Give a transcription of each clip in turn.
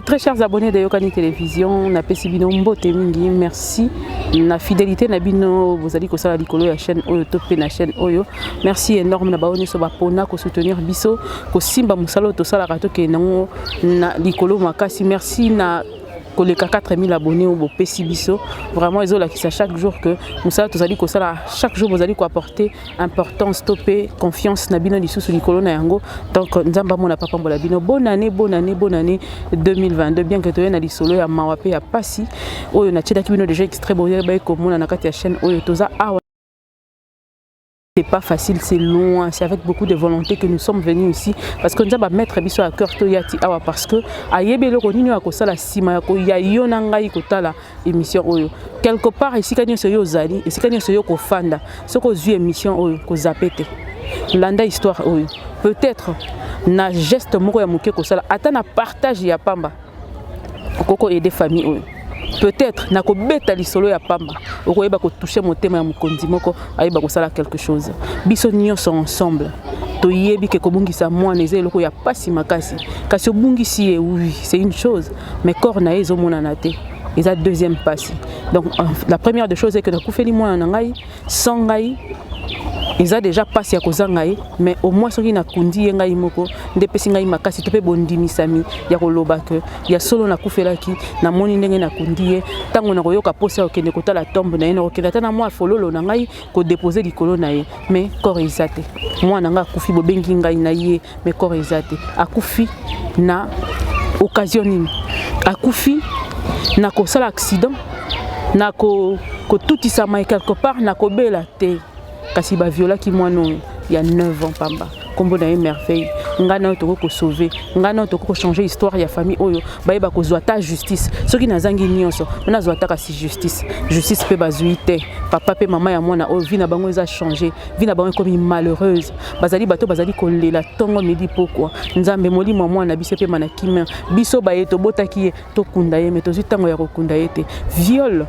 Très chers abonnés de Yokani Télévision, na pesibino mbote mingi, merci. Na fidélité na bino, vous allez kosala likolo ya chaîne Oyo Topé na chaîne Oyo. Merci énorme na baoni so bapona ko soutenir biso, ko simba musalo to sala rato ke nango na likolo makasi. Merci na koleka 4000 abonnés au pesi biso. Vraiment ils ont là qui ça chaque jour que musala to sali kosala chaque jour vous allez ko apporter importance topé confiance na bino lisusu likolo na yango. Donc nzamba mona papa mbola bino bonne année 2022 bien que to na lisolo ya mawape ya pasi oyo na tcheda ki bino déjà extrait boye ba ko mona na kati ya chaîne Oyo toza awa. C'est pas facile, c'est loin, c'est avec beaucoup de volonté que nous sommes venus ici parce que nous avons mettre biso à cœur toyati awa parce que ayebelo konino akosala sima yako ya yona ngai kotala émission Oyo quelque part ici kanyo soyo zali ici kanyo soyo ko fanda soko zu émission Oyo ko zapete landa histoire Oyo peut-être na geste moko ya moke kosala ata na partage ya pamba koko aider famille Oyo peut-être na ko beta lisolo ya pamba okoyeba ko toucher motema ya mukonzi moko ayeba ko sala quelque chose biso nyonso ensemble to yebi ke ko bungisa mwana ezelo ya pasi makasi kasi obungisi oui c'est une chose mais corps na ezo mona na te et la deuxième passe donc la première des choses est que na kufeli mwana ngai sans ngai ils ont déjà passé à cause ngai mais au moins ce qui na kundi ngai moko ndepesi ngai makasi to pe bondimisami ya koloba que ya solo na kufelaki na moni ndenge na kundi tango na koyoka posa okende kotala tombe na eno okenda tana moi fololo na ngai ko déposer likolo na ye mais corps izate moi na nga kufi bobengi ngai na ye mais corps izate akufi na occasion nini akufi na ko sala accident na ko tout ça mai quelque part na ko bela te kasi ba viola ki mwana il y a 9 ans pamba kombo na merveille ngana to ko sauver ngana to ko changer histoire ya famille oyo ba yeba ko zwata justice soki nazangi nyonso na zwata kasi justice pe bazuite papa pe mama ya mwana oyo vina bango eza changer vina bango comme malheureuse bazali bato bazali ko lela tongo midi pourquoi nzambe molimo mwana biso pe manakima biso ba yeto botaki to kunda ye meto zitango ya ko kunda yete viol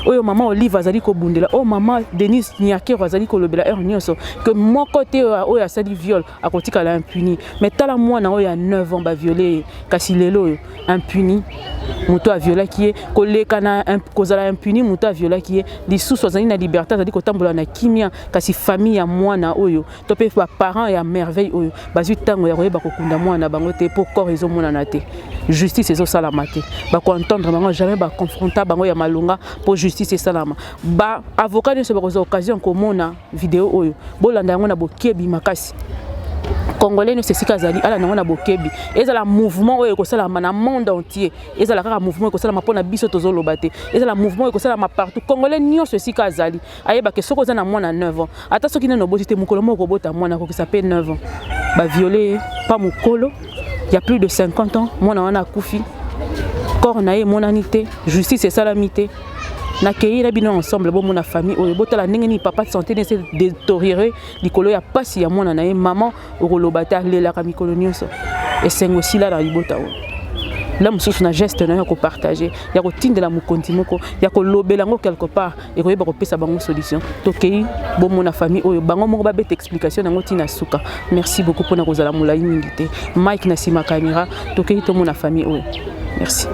oyo mama Olive azali ko bundela o mama Denise Nyakero azali ko lobela nyonso que mon côté oyo asali viol akotika la impuni mais tala mwana oyo ya 9 ans ba violer kasi lelo impuni muto a viola qui est koleka na kozala impuni muto a viola qui est lisusu azali na liberté azali ko tambola na kimia kasi famille ya mwana oyo to pe ba parents ya merveille oyo bazui tango ya koyeba kokunda mwana bango te pour corps ezo mona na te justice ezo salama te ba ko entendre bango jamais ba confronter bango ya malunga pour justice et salama ba avocat ne se ba occasion ko mona vidéo oyo bolanda yango na bokebi makasi Congolais ne se sikazali ala na bokebi ezala mouvement oyo ko sala na monde entier ezala kaka mouvement ko sala mapona biso tozolo bate ezala mouvement ko sala partout Congolais nyo se sikazali ayeba ke soko za na mwana 9 ans ata soki na noboti te mukolo moko bota mwana ko s'appelle 9 ans ba violer pas mukolo il y a plus de 50 ans mwana wana kufi corps na ye monanité justice et salamité na kei na bino ensemble bo mona famille oyo botala ndenge ni papa de santé ne se détériorer likolo ya pasi ya mwana na ye maman okolobata lela ka mikolo nyonso esengo sila na libota o la mususu na geste na ko partager ya ko tindela mukonzi moko ya ko lobela ngo quelque part et ko yeba ko pesa bango solution to kei bo mona famille oyo bango moko ba bete explication nango tina suka merci beaucoup pour na kozala mulai mingi te Mike na sima caméra to kei to mona famille oyo merci.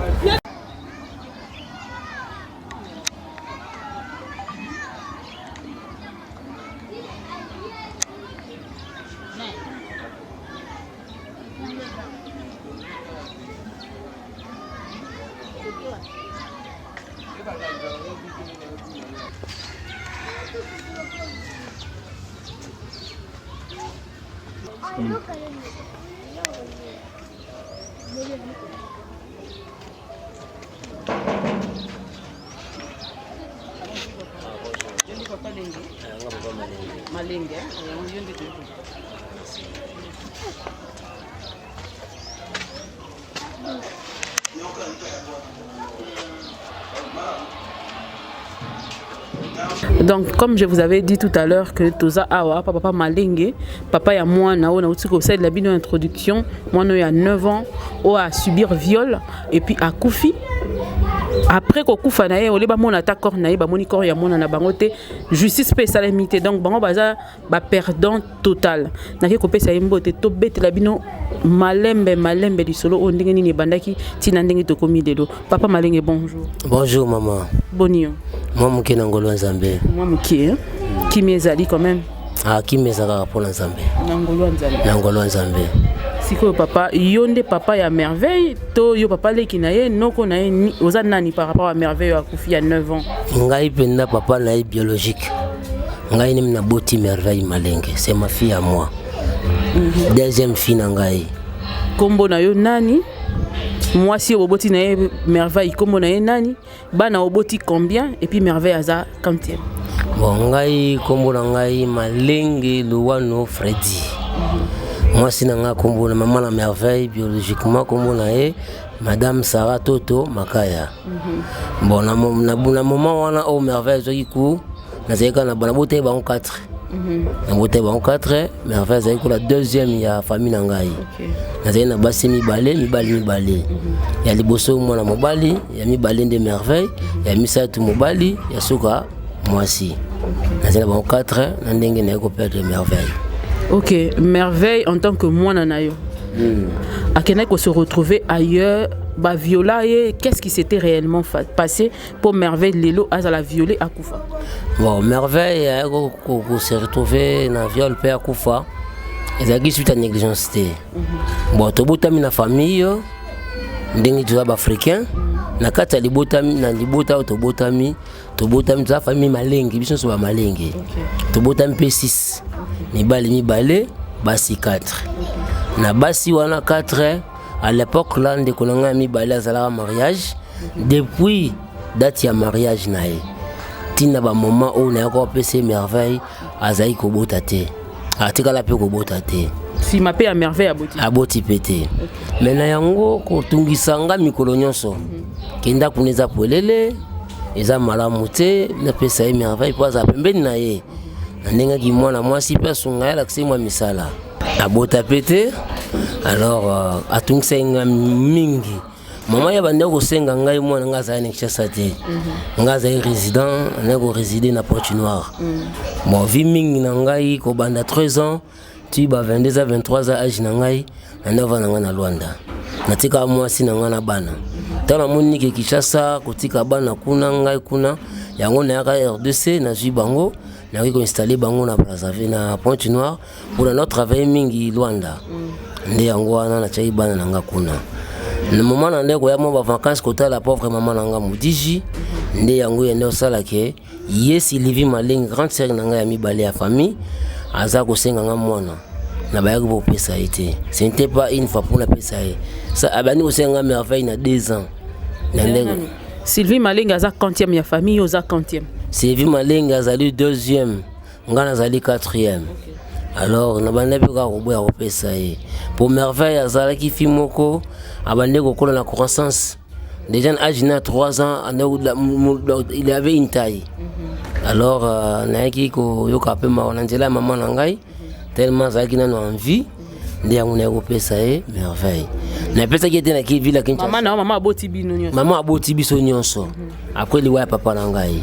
Donc comme je vous avais dit tout à l'heure que toza awa papa malenge papa ya mwana ona utiko c'est la bino introduction mwana ya 9 ans a subir viol et puis a kufi après kokufa na ye oleba mona ta corps na ye ba moni corps ya mona na bango te justice pe salamité donc bango baza ba perdant total na ke kopesa mbote to betela bino malembe lisolo o ndenge nini bandaki tina ndenge to komi lelo papa Malenge bonjour. Bonjour maman. Bonio. Moi muke na ngolo nzambe. Moi muke qui m'ezali quand même. Ah qui m'ezaka pour nzambe. Na ngolo nzambe. Siko papa yonde papa ya merveille to yo papa leki na ye noko na ye oza nani par rapport à merveille à kufi ya 9 ans. Ngai penda papa na ye biologique. Ngai ni na boti merveille Malenge, c'est ma fille à moi. Deuxième fille na ngai. Kombo na yo nani? Moi si oboti na ye merveille kombo na ye nani? Bana oboti combien et puis merveille aza quantième. Bon ngai kombo na ngai Malenge Luano Freddy. Moi si nanga kombo na maman la merveille biologiquement kombo na ye madame Sarah Toto Makaya. Bon na moment wana au merveille zoki ku na zeka na bana bote ba 4. Na bote ba 4 merveille zeki la deuxième ya famille na ngai. Na zeki na basi mibale. Ya liboso mwana mobali ya mibale de merveille ya misatu mobali ya suka mwasi. Na zeki ba 4 na ndenge na ko perdre merveille. Ok, merveille en tant que moi nanayo. Akena ko se retrouver ailleurs, ba viola qu'est-ce qui s'était réellement passé pour merveille lelo à la violer à Koufa. Bon, merveille ko se retrouver na viol pe à Koufa. Ezaki suite à négligence té. Bon, to botami na famille ndenge tu ba africain. Na kata libotami na libota to botami za famille Malenge biso so ba Malenge. To botami P6. Mibali basi 4. Na basi wana 4 à l'époque là ndé kolanga mibali azala mariage depuis date ya mariage nae. Tina ba moment où na ko pese merveille azai ko botate. Atika la pe ko botate. Si ma pe à merveille aboti. Aboti pété. Mais na yango ko tungisanga mikolo nyonso. Kenda kuneza polele eza malamu te na pesa merveille po za pembeni na ye. Ndenge ki mwana mwasi pe sunga la kisi mwa misala abota pété alors atungsenga mingi mama ya bande ko senga ngai mwana ngaza ni Kinshasa te ngaza résident nego résider na Pointe-Noire bon vie mingi na ngai ko banda 13 ans tu ba 22 à 23 ans âge na ngai na 9 ans na ngana Luanda natika mwasi na ngana bana tala moni ke Kinshasa kotika bana kuna ngai kuna yango na ka RDC na jibango na ko installer bango na Brazzaville na Pointe-Noire pour notre travail mingi Luanda ndi yango wana na chai bana nanga kuna le moment na ndeko ya mo ba vacances kota la pauvre maman nanga mudiji ndi yango yende osala ke yes Sylvie Malenge grande sœur nanga ya mibale ya famille aza ko senga nga mwana na ba yako pesa été ce n'était pas une fois pour la pesa ça abani osenga merveille na 2 ans na ndeko Sylvie Malenge aza quantième ya famille oza quantième. Sylvie Malenge azali 2e, ngana azali 4e. Alors na bande pe ka robo ya kopesa ye. Pour merveille azala ki fi moko abande ko kola na croissance. Déjà à âge de 3 ans, il avait une taille. Alors na ki ko yoka pe ma onanjela maman na ngai tellement zaki na envie ndi yango na kopesa ye merveille. Na pesa qui était na ki villa Kinshasa. Maman aboti bino nyonso. Maman aboti biso nyonso. Après le wa papa na ngai.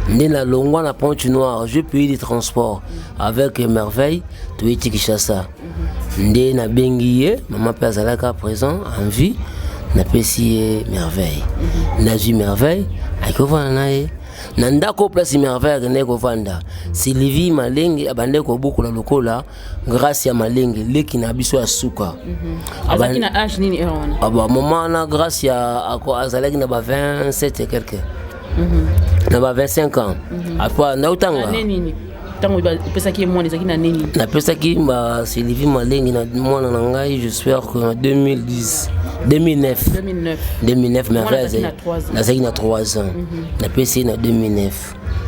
Ndi na longwa na Pointe-Noire, je paye des transports avec merveille to iti Kinshasa. Ndi na bengiye, maman pe azalaka présent en vie na pesi merveille. Na ju merveille akovana nae. Na ndako place merveille ne ko vanda. Sylvie Malenge abande ko buku la lokola grâce ya Malenge leki na biso ya suka. Azaki na âge nini erona? Aba maman na grâce ya ako azalaki na ba 27 et quelques. Na ba 25 ans. Apa na utanga. Nini? Tango pesa ki mwana ezaki na nini? Na pesa ki ba Sylvie Malenge na mwana na ngai j'espère que en 2009 merveille nazaki na 3 ans na pesi na 2009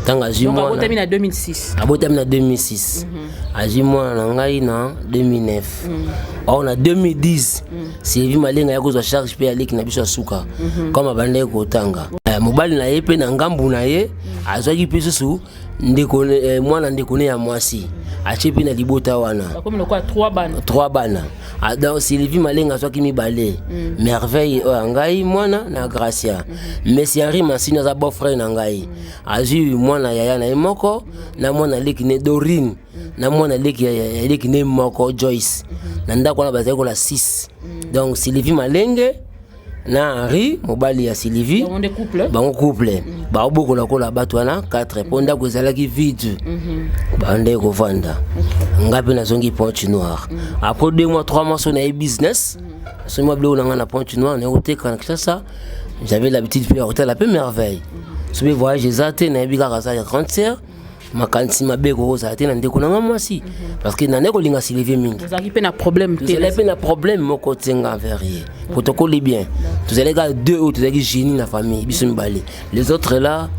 tanga aji mwana abotami na 2006 abotami na 2006 aji mwana na ngai na 2009 au na 2010 Sylvie Malenge ya kozwa charge pe aleki na biso suka comme abande ko tanga mobali na ye pe na ngambu na ye azwaki pe susu ndeko mwana ndeko ne ya mwasi atie pe na libota wana comme le quoi 3 bana donc Sylvie Malenga azwaki mibale merveille oyo ngai mwana na Gracia Messi Henri Masini aza beau frère na ngai azwi mwana yaya na ye moko na mwana leki ne Dorine na mwana leki ne moko Joyce na ndako wana bazali kola 6 donc Sylvie Malenge na Henri mobali ya Sylvie bango couple baobokola kola bato wana 4 po ndako ezalaki vide bande kovanda ngapi nazongi Pointe Noire après 2 mois 3 mois on a business so moi bleu na Pointe Noire na hôtel ça j'avais l'habitude de faire hôtel la merveille so be voyage ezate na bika kasa ya concert makansi mabeko koza te na ndeko na mwasi parce que na ndeko linga Sylvie mingi vous avez un problème vous avez un problème moko tenga verrier protocole bien vous allez gars 2 ou vous avez génie na famille biso mibale les autres là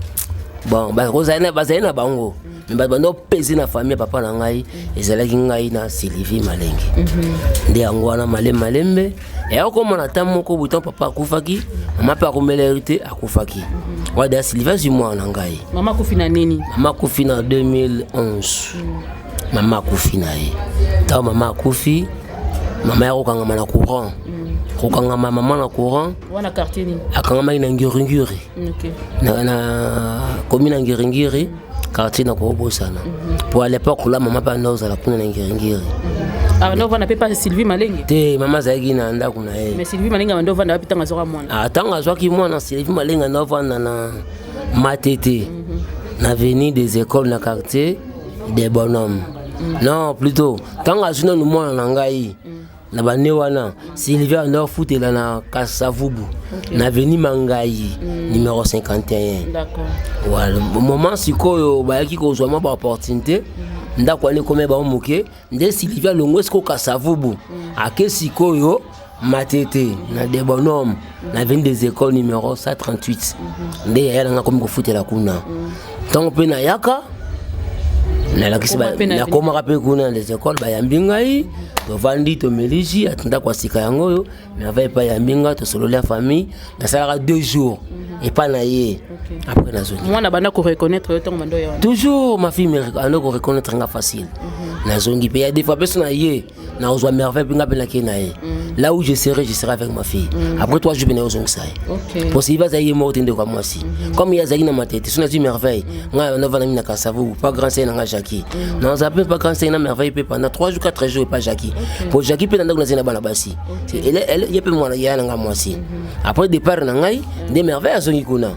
bon ba kozana bazana bango mais ba ndo peser na famille papa na ngai ezalaki ngai na Sylvie Malenge nde yango wana malembe et comme on attend moko buton papa akufaki mama pa komelerité akufaki wada Sylvie du moi na ngai mama kufina nini mama kufina 2011 mama kufina ye ta mama kufi mama ya kokanga na courant kokanga mama na courant wana quartier ni akanga na Ngiringiri na commune Ngiringiri quartier na ko bosana pour à l'époque là mama pa noza la kuna na Ngiringiri non vana pas Sylvie Malenge te mama zaigi na ndako na ye mais Sylvie Malenge ndo vana pitanga zoka mwana tanga zoki mwana Sylvie Malenge ndo vana na Matete na avenue des écoles na quartier des bonhommes non plutôt tanga zuna no mwana na ngai na bane wana Sylvie ndo futela na Kasavubu na avenue Mangai numéro 51 d'accord voilà moment sikoyo bayaki ko zwa ma opportunité ndako ani kome ba moke nde Sylvia longo esko Kasavubu ake sikoyo Matete na des bonhommes na vende des écoles numéro 138 nde yaya nga comme ko futela kuna donc pe na yaka na la kisi ba na koma rapé kuna les écoles ba yambingai to vandi to meliji atenda kwa sika yango yo mais avait pas yambinga to solo la famille na sala 2 jours et pas na ye après na zone moi na bana ko reconnaître to mando yo toujours ma fille me reconnaître nga facile na zongi pe ya des fois personne na ye na ozwa merveille pinga pe na kenaye là où je serai avec ma fille après 3 jours venir aux ongsaï pour si va zayer mort de comme moi si comme il y a zayi na ma tête sona dit merveille nga na vana na Kasavu pas grand c'est na Jackie non ça peut pas grand c'est na merveille pe pendant 3 jours 4 jours et pas Jackie pour Jackie pe na zina bana basi elle y a pe moi ya na moi si après départ na ngai des merveilles azongi kuna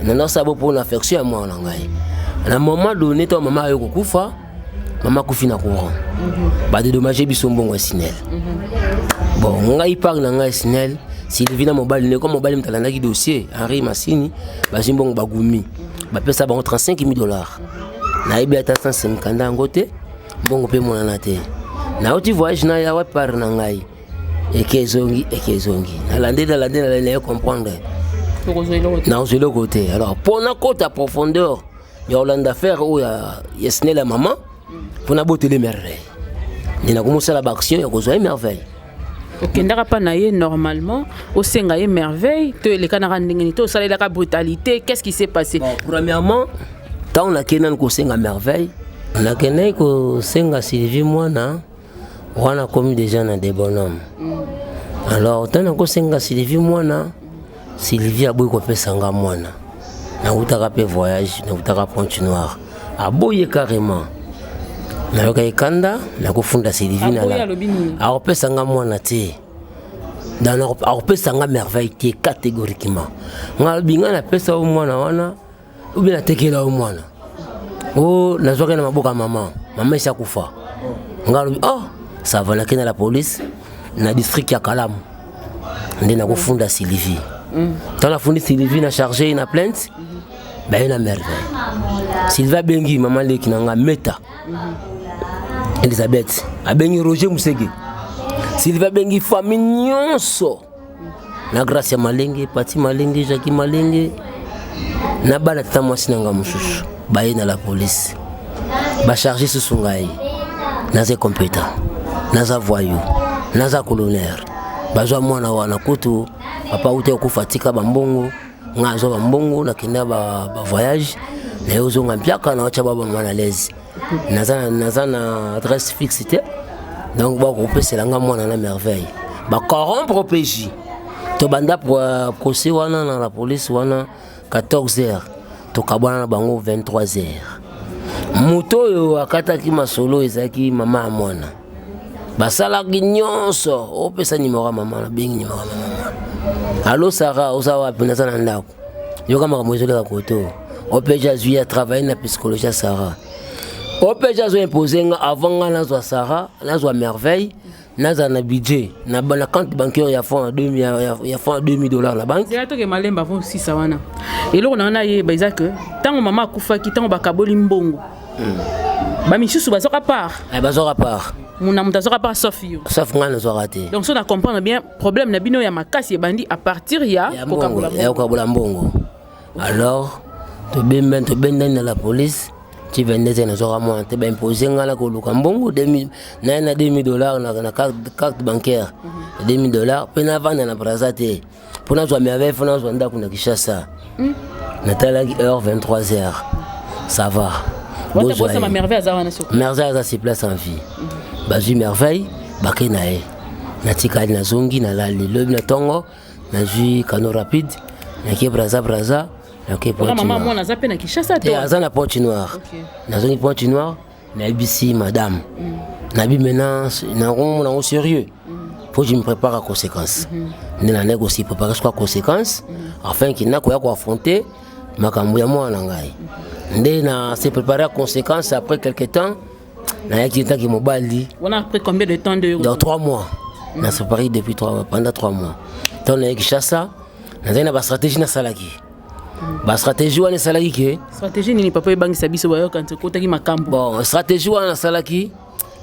na ça pour une affection à moi na ngai na moment donné toi maman yo kufa mama kufina courant ba dédommager biso mbongo Sinel bon ngai par na ngai Sinel Sylvie na mobali ne comme mobali mtalanda ki dossier Henri Masini ba jimbongo bagumi ba pesa ba $35,000 na ibi ata 150 ngote mbongo pe mona na te na oti voyage na ya wa par na ngai ekezongi na lande na comprendre na le côté alors pour na côté profondeur ya Hollande affaire où ya Sinel la maman pour na botter les merveilles na commencé la action ya kozwa merveille ok ndaka pa na ye normalement au senga ye merveille to le kanara ndengeni to sala la brutalité qu'est-ce qui s'est passé premièrement tant on a kenan ko senga merveille on a kenan ko senga Sylvie mwana wana comme déjà na des bonhommes alors tant ko senga Sylvie mwana Sylvie aboy ko pesanga mwana na utaka pe voyage na utaka Pointe Noire aboye carrément na yoka ikanda na kufunda Sylvie na la aopesa nga mwana te dans aopesa nga merveille te catégoriquement nga binga na pesa o mwana wana ou bien tekela o mwana oh nazoka na maboka mama isa kufa nga oh ça va na la police na district ya Kalamu nde na kufunda Sylvie dans la fundi Sylvie na chargé na plainte ba na merveille Sylvia bengi mama leki na nga meta Elisabeth abengi Roger Musege Sylvia bengi famille nyonso na Gracia Malenge Pati Malenge Jackie Malenge na bana tamwasi nanga mususu baye na la police ba charger susungai naza compétent naza voyou naza colonel bazwa mwana wana kutu papa ute kufatika bambongo nga zo mbongo na kenda ba voyage na yozo ngampiaka na wacha baba mwana lezi nazana adresse fixe te donc ba ko pesa nga mwana na merveille ba corrompre PJ to banda procès wana na la police wana 14h to kabana na bango 23h moto yo akataki masolo ezaki mama mwana basalaki nyonso opesa nimero mama na bengi nimero mama allo Sarah osawa pinasa na ndako yoka makambo ka koto opeja zui a travailler na psychologie Sarah opeja zo imposer nga avant nga na Sarah na zo merveille na za na budget na bana compte bancaire ya fond $2000 la banque c'est to ke malemba vont 6 wana eloko na ye baiza que tango mama akufaki tango bakaboli mbongo ba misusu bazoka part bazoka part muna mutazoka part sauf yo sauf nga na zo raté donc ça on comprendre bien problème na bino ya makasi e bandi à partir ya kokabola mbongo alors to benda na la police tu vendais na zo ramon te ba imposer nga la ko luka mbongo $2000 na carte bancaire $2000 pena vanda na brazate pona zo merveille fona zo ndako na Kishasa na talaki heure 23h ça va ma merveille azawana sur merveille se place en vie bazui merveille bakenae na tikali na zongi na lali le na tongo na jui kano rapide na ki braza na ki Pointe Noire maman na zape na Kishasa te azana Pointe Noire na zongi Pointe Noire na bisi madame na bi maintenant na on sérieux faut que je me prépare à conséquences na négocier préparer quoi conséquences afin qu'il n'a quoi affronter makambo ya mwana ngai ndé na se préparer à conséquences après quelque temps na yaki temps qui mobali on a pris combien de temps de dans 3 mois na se préparer depuis pendant 3 mois donc na Kishasa na ba stratégie na salaki ba stratégie wana salaki ke stratégie nini papa ebangisa biso bayo quand kotaki makambo bon stratégie wana salaki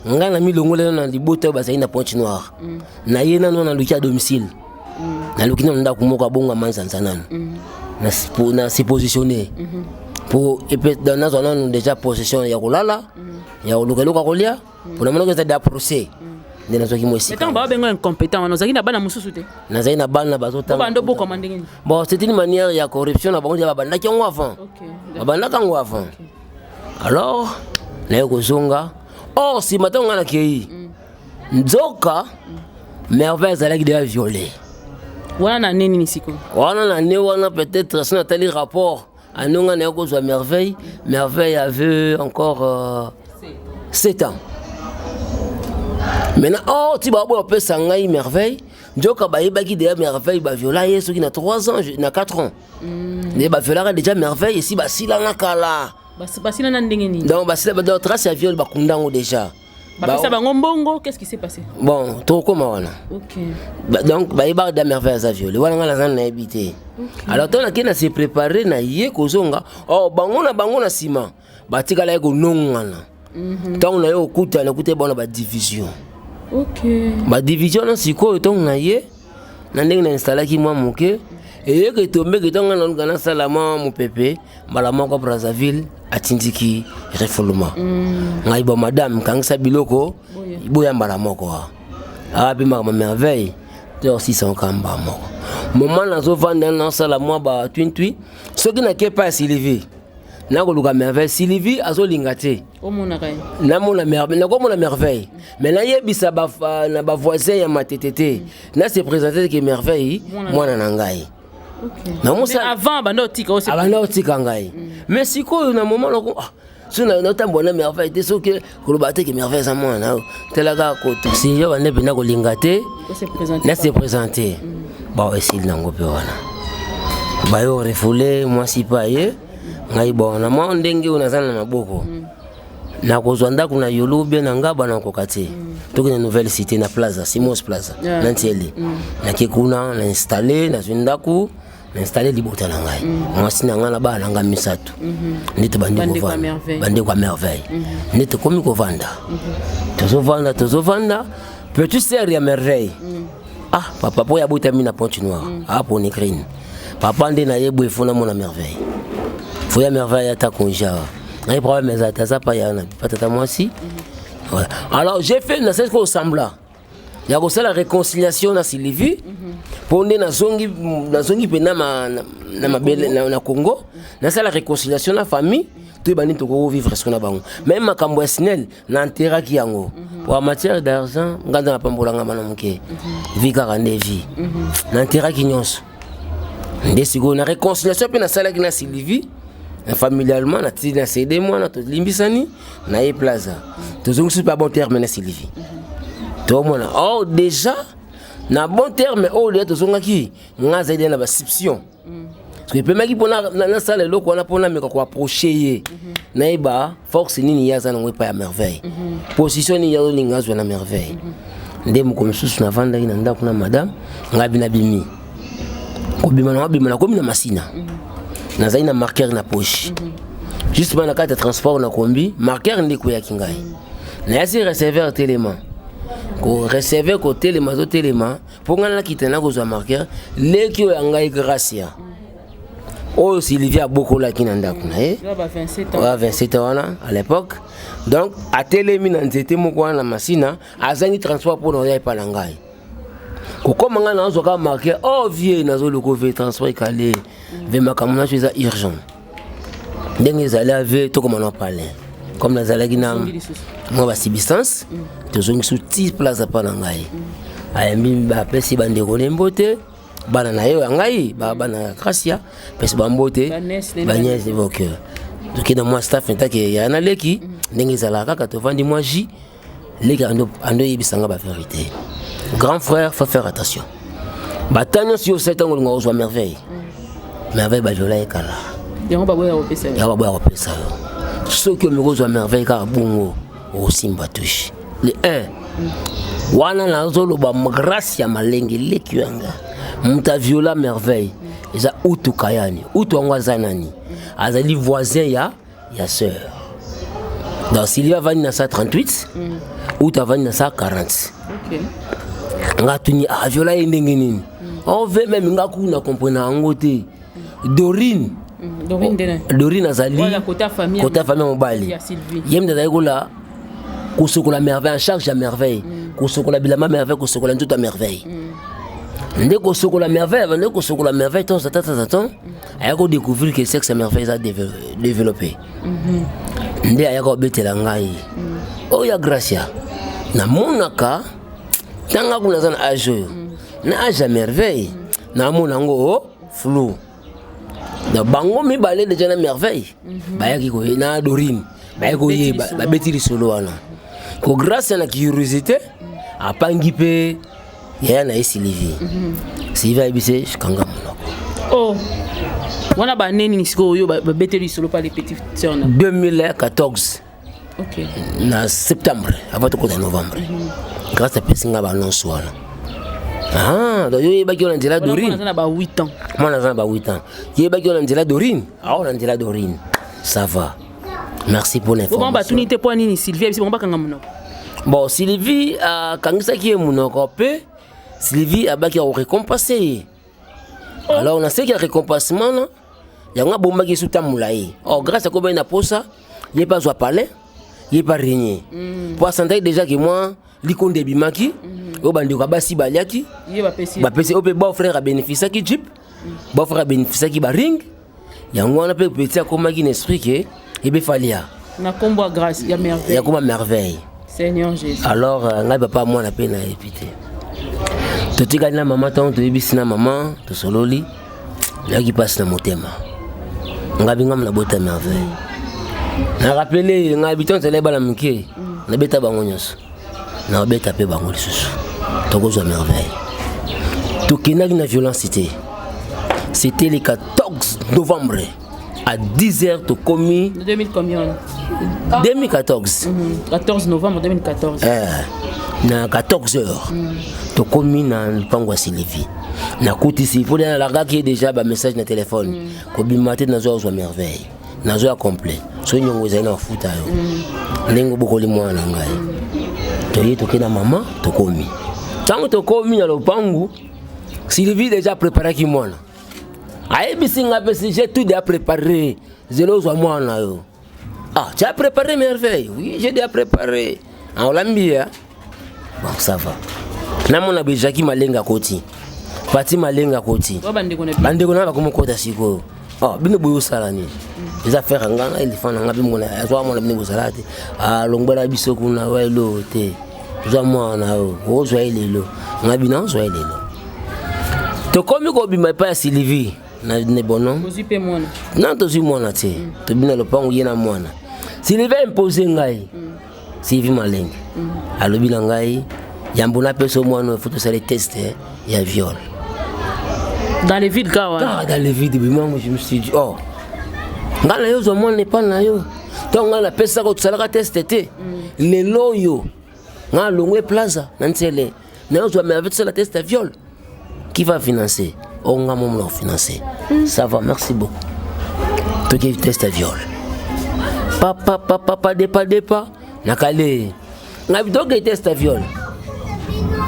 nga na milongole na libota ba zaina Pointe Noire na yena na luki à domicile na luki na ndako moko bonga manzanza nanu na se positionner pour dans la zone déjà possession ya kolala ya oluka kolia pour na mona que ça procès de na zoki mosi quand ba bengo incompétent on zaki na bana mususu te na zaki na bana bazota bando bo commanding bon c'est une manière ya corruption na bango ya banda ki ngo avant banda kango avant alors na yo kozonga si matin ngana kei nzoka merveille zalaki de violer wana nini nisiko wana na ne wana peut-être si on a tel rapport à nous on a eu merveille avait encore 7 ans maintenant tu vas voir pesa ngai merveille njoka ba yebaki de merveille ba viola yeso qui na 3 ans na 4 ans ne ba viola déjà merveille ici ba sila na kala ba sila na ndenge nini donc ba sila ba d'autres trace ya viol ba kundango déjà ba pesa bango mbongo qu'est-ce qui s'est passé bon to koma wana OK donc ba yeba de merveille à viol wana ngala zana na habité alors toi na kena se préparer na ye kozonga bango na sima ba tikala ko nongana tant na yo kuta na kuta bona ba division OK ba division na siko to na ye na ndenge na installer ki mwa moke et que tombe que tant na ngana salama mo pepe mala moko Brazzaville atindiki refoulement ngai ba madame kangisa biloko boya mbala moko abi ma merveille to 600 kamba moko moment na zo vanda na salama ba twintwi soki na kepa Sylvie na ko luka merveille Sylvie azolinga te omona kai na mona merveille na ko mona merveille mais na yebisa ba na ba voisin ya matetete na se présenter que merveille mwana na ngai OK mais avant bando tika aussi bando tika ngai mais siko na moment loko suna na tambo na merveille te soki ko lobate que merveille za mwana telaka ko si yo bande bina ko linga te na se présenter bon esil nango pe wana ba yo refoulé moi si pas ye ngai bon na mo ndenge unazana na maboko na kozwanda kuna yolube na ngaba na kokati toki na nouvelle cité na plaza Simos Plaza na ntieli na kekuna na installer na zwindaku na installer libota na ngai mwasi na ngana ba na nga misatu ndite bandi kwa merveille ndite komi ko vanda tozo vanda petit sœur ya merveille papa po ya bota mina Pointe Noire po ni green papa ndé na yebwe fona mona merveille foya merveille ata konja ngai problème za ta pas yana patata moi si voilà alors j'ai fait na c'est quoi semblant ya kosala réconciliation na Sylvie pour nde nazongi pena na Congo na sala réconciliation na famille tout bani to vivre ce qu'on a bango même makambo ya Snell na enteraki yango pour matière d'argent nganda na pambolanga mana muke vika kandevi na enteraki nyonso nde siko na réconciliation pe na sala ki na Sylvie familialement na tina cédé moi na to limbisani na e plaza tozongi pas bon terme na Sylvie to mona oh déjà na bon terme oh le tozongaki nga zaidi na basipsion parce que peut maki pona na sala loko wana pona me ko approcher ye na iba force nini yaza na ngwe pa ya merveille position ni yazo lingazwa na merveille nde mo komsusu na vanda ina ndako na madame ngabi na bimi ko bima na komi na masina na zaina marqueur na poche juste na carte de transport na kombi marqueur ndiko ya kingai na yasi receveur téléma ko receveur ko téléma zo téléma pour ngana kitana ko zo marqueur leki o ngai gracia oh Sylvie a beaucoup la kinanda kuna eh 27 ans à l'époque donc à télémi na nzete moko na masina azangi transport pour no ya pa na ngai ko comme ngana zo ka marqueur oh vieux nazo le ko ve transport calé ve makamuna chose urgent ndenge zala ave to comme on en parlait comme la zala gina moi ba substance to zongi sous 10 places pa na ngai ayembi ba pesi bande ko lembote bana na yo ngai bana gracia pesi bambote banyes évoqueur donc dans moi staff ntake ya na leki ndenge zala kaka to vandi moi ji leki ando yebisanga ba vérité grand frère faut faire attention batanyo si au 7 ans ngo zo merveille ba jola ekala yango ba boya opesa yo ce que me zo merveille ka bungo o simba touche le 1 wana na zo lo ba gracia malenge leki yanga muta viola merveille eza utu kayani utu angwazanani azali voisin ya sœur donc Sylvia vani na sa 38 utu vani na sa 40 OK ngatuni a viola ndenge nini on veut même ngaku na comprendre angote Dorine azali kota famille mobali yemda daikola kusokola merveille en charge ya merveille kusokola bilama merveille kusokola ntuta merveille ndé ko sokola merveille avant ko sokola merveille temps aya ko découvrir que sexe merveille a développé ndé aya ko betela ngai o ya gracia na monaka tanga kuna zana âge na âge merveille na monango flou na bango mi balé déjà na merveille baya ki ko na Dorine baya ko ye ba betili solo wana ko grâce à la curiosité a pangi pe ya na Sylvie Sylvie ibise kanga monoko oh wana ba neni nisiko yo ba beteli solo pa les petites sœurs 2014 OK na septembre avant to ko novembre grâce à pesinga ba annonce wana donc yo ba ki on ndela Dorine on a ba 8 ans moi na ba 8 ans yo ba ki on ndela Dorine on ndela Dorine ça va merci pour l'information bon ba tunité pour nini Sylvie ibise bon ba kanga monoko bon Sylvie kangisa ki monoko pe Sylvie a baki a récompensé. Alors on a ce qui a récompensement là. Yanga bomba ki suta mulayi. Oh grâce à quoi ben na posa, il pas zo parler, il pas régner. Pour sentir déjà que moi likonde bimaki, o bandi ko basi baliaki, ba pesi o pe beau frère a bénéficié ki jeep. Beau frère a bénéficié ki ba ring. Yango on a pe petit a comment qui n'esprit que e be falia. Na combo grâce ya merveille. Ya comme merveille. Seigneur Jésus. Alors ngai papa moi na pe na épité. Totika na maman tant to yebisi na maman to sololi la qui passe na motema ngabi ngam na bota merveille na rappeler ngabi tant tele bala mke na beta bango nyos na beta pe bango lisusu to gozo merveille to kinaki na violence c'était le 14 novembre à 10h to commis 2000 combien 2014 14 novembre 2014 na 14h to komi na pango Sylvie na kutisi il faut dans la gars qui est déjà ba message na téléphone ko bimate na zo merveille na zo complet so nyongo za na futa yo ndenge bokoli mwana ngai to yeto kena mama to komi tango to komi na lopangu Sylvie déjà préparé ki mwana aye bisinga pesi j'ai tout déjà préparé zelo zo mwana yo tu as préparé merveille oui j'ai déjà préparé on l'a mis bon ça va namona be Jackie Malenga koti Pati Malenga koti bandeko na bakoma kota siko bino boyo sala ni les affaires ngana elefana ngabi mona azwa mona bino salate longbala biso kuna wailo te zwa mwana o zwa ilelo ngabi na zwa ilelo to komi ko bima pa Sylvie na ne bono ozipe mwana na to zi mwana te to bina lo pango yena mwana Sylvie imposer ngai Sylvie Malenga alobi na ngai yambona peso mwana faut faire les tests ya viol dans les vides kawa dans les vides moi je me suis dit ngala yo zo mwana pas na yo to ngala pesa ko tsala ka test te le loyo ngalongwe plaza nantele na yo zo mais avec ça la test ya viol qui va financer on a mon financer ça va merci beaucoup to qui test ya viol papa depa nakale ngabido ke test ya viol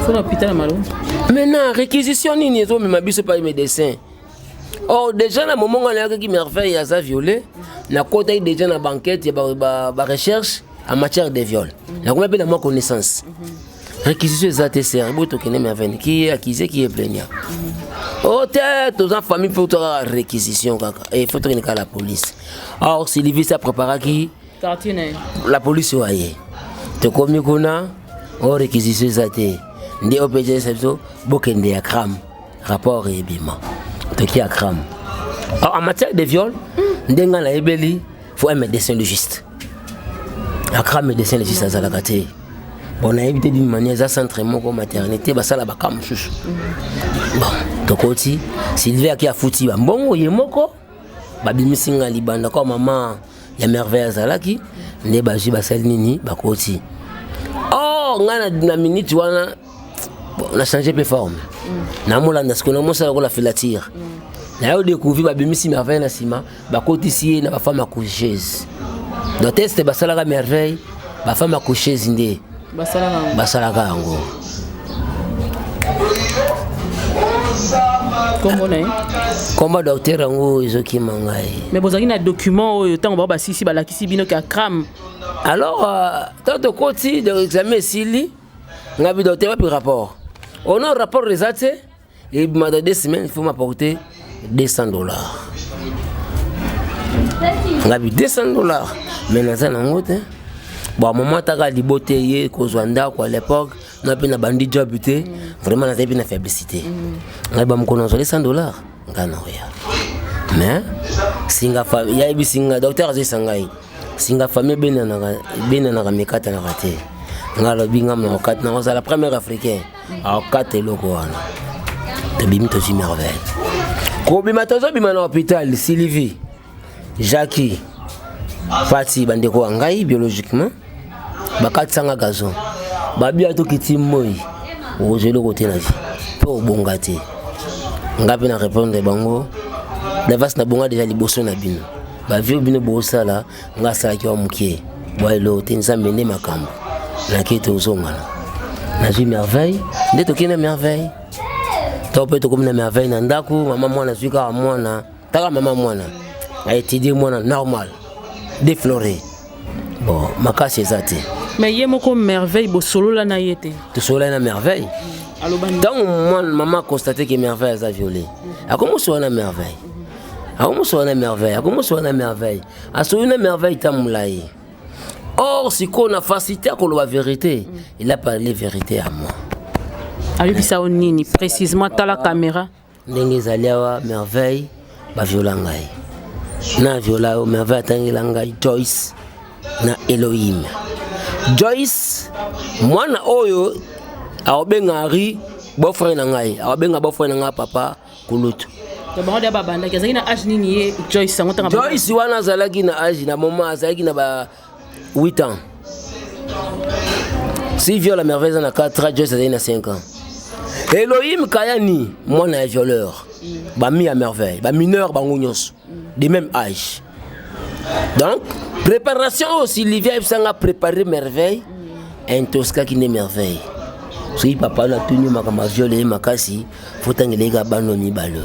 faut l'hôpital malo maintenant réquisition ni zo mais mabiso pas médecin déjà na moment on a qui merveille à ça violé na côté déjà na banquette ba recherche en matière de viol na on appelle moi connaissance réquisition za TCR boto kene merveille qui est accusé qui est plaignant tête aux familles faut réquisition kaka et faut tenir la police Sylvie ça prépara qui la police voyait te comme kuna réquisition za té ndi OPG sebso bokende ya crame rapport et bima to qui a crame en matière de viol ndenga na ebeli faut un médecin légiste la crame médecin légiste à la kate on a évité d'une manière ça centre moko maternité basala bakam chouchou bon to koti Sylvie qui a fouti ba mbongo ye moko babimisinga libanda ko maman ya merveille azalaki nde baji basali nini bakoti ngana na minute wana on a changé de forme na molanda ce qu'on a montré la filature na yo découvrir ba bimisi merveille na sima ba kotisi na ba femme accoucheuse do test ba sala ga merveille ba femme accoucheuse ndé ba sala ga ngo Comment docteur ngo ezoki mangai mais bozaki na document oyo tango ba sisi ba lakisi bino ka crame alors tant côté de examen sili ngabi docteur pas rapport on a un rapport résulté et m'a donné 2 semaines il faut m'apporter $200 ngabi $200 mais naza na ngote bon maman taka libote ye kozwanda kwa l'époque na pena bandi job te vraiment na tebi na faiblesse ngabi ba mkono $100 ngana oya mais singa fa ya ibi singa docteur azisangai singa famille bena na kamekata na raté ngalo binga na okate na la première africaine a okate loko wana to bimi to merveille ko bima to zo bima na hôpital Sylvie Jackie Pati bandeko ngai biologiquement bakatsanga gazon babia to kiti moi o jelo côté na vie po bongate ngapi na répondre bango la vas na bonga déjà liboso na bino ba vieux bino bosala ngasala ki wa mukie boilo tenza mende makambo na kito zongala na ji merveille ndeto kina merveille to pe to comme na merveille na ndaku mama mwana zuka mwana taka mama mwana a étudié mwana normal défloré bon makasi ezate mais yemoko merveille bo solo la na yete to solo na merveille donc maman constaté que merveille a violé a comment so na merveille a comment so na merveille a so na merveille tamulaye. Or, si qu'on a facilité à la vérité, il a parlé vérité à moi. Avec ça, on nini précisément dans la caméra. Nengi Zaliawa, merveille, ba violangai. Na viola o merveille tangilangai Joyce na Elohim. Joyce, moi na oyo a obengari boyfriend ngai, a obenga boyfriend ngai papa kulutu. Joyce wana zalaki na âge na moment zalaki na ba 8 ans. Si viole la merveille na 4 ans, Joyce a 5 ans. Elohim Kayani, moi na violeur. Ba mi à merveille, ba mineur ba ngonyos de même âge. Donc, préparation aussi Livia Sanga préparer merveille, un tosca qui n'est merveille. Si papa na tenu makama violé makasi, faut tangelega banoni balo.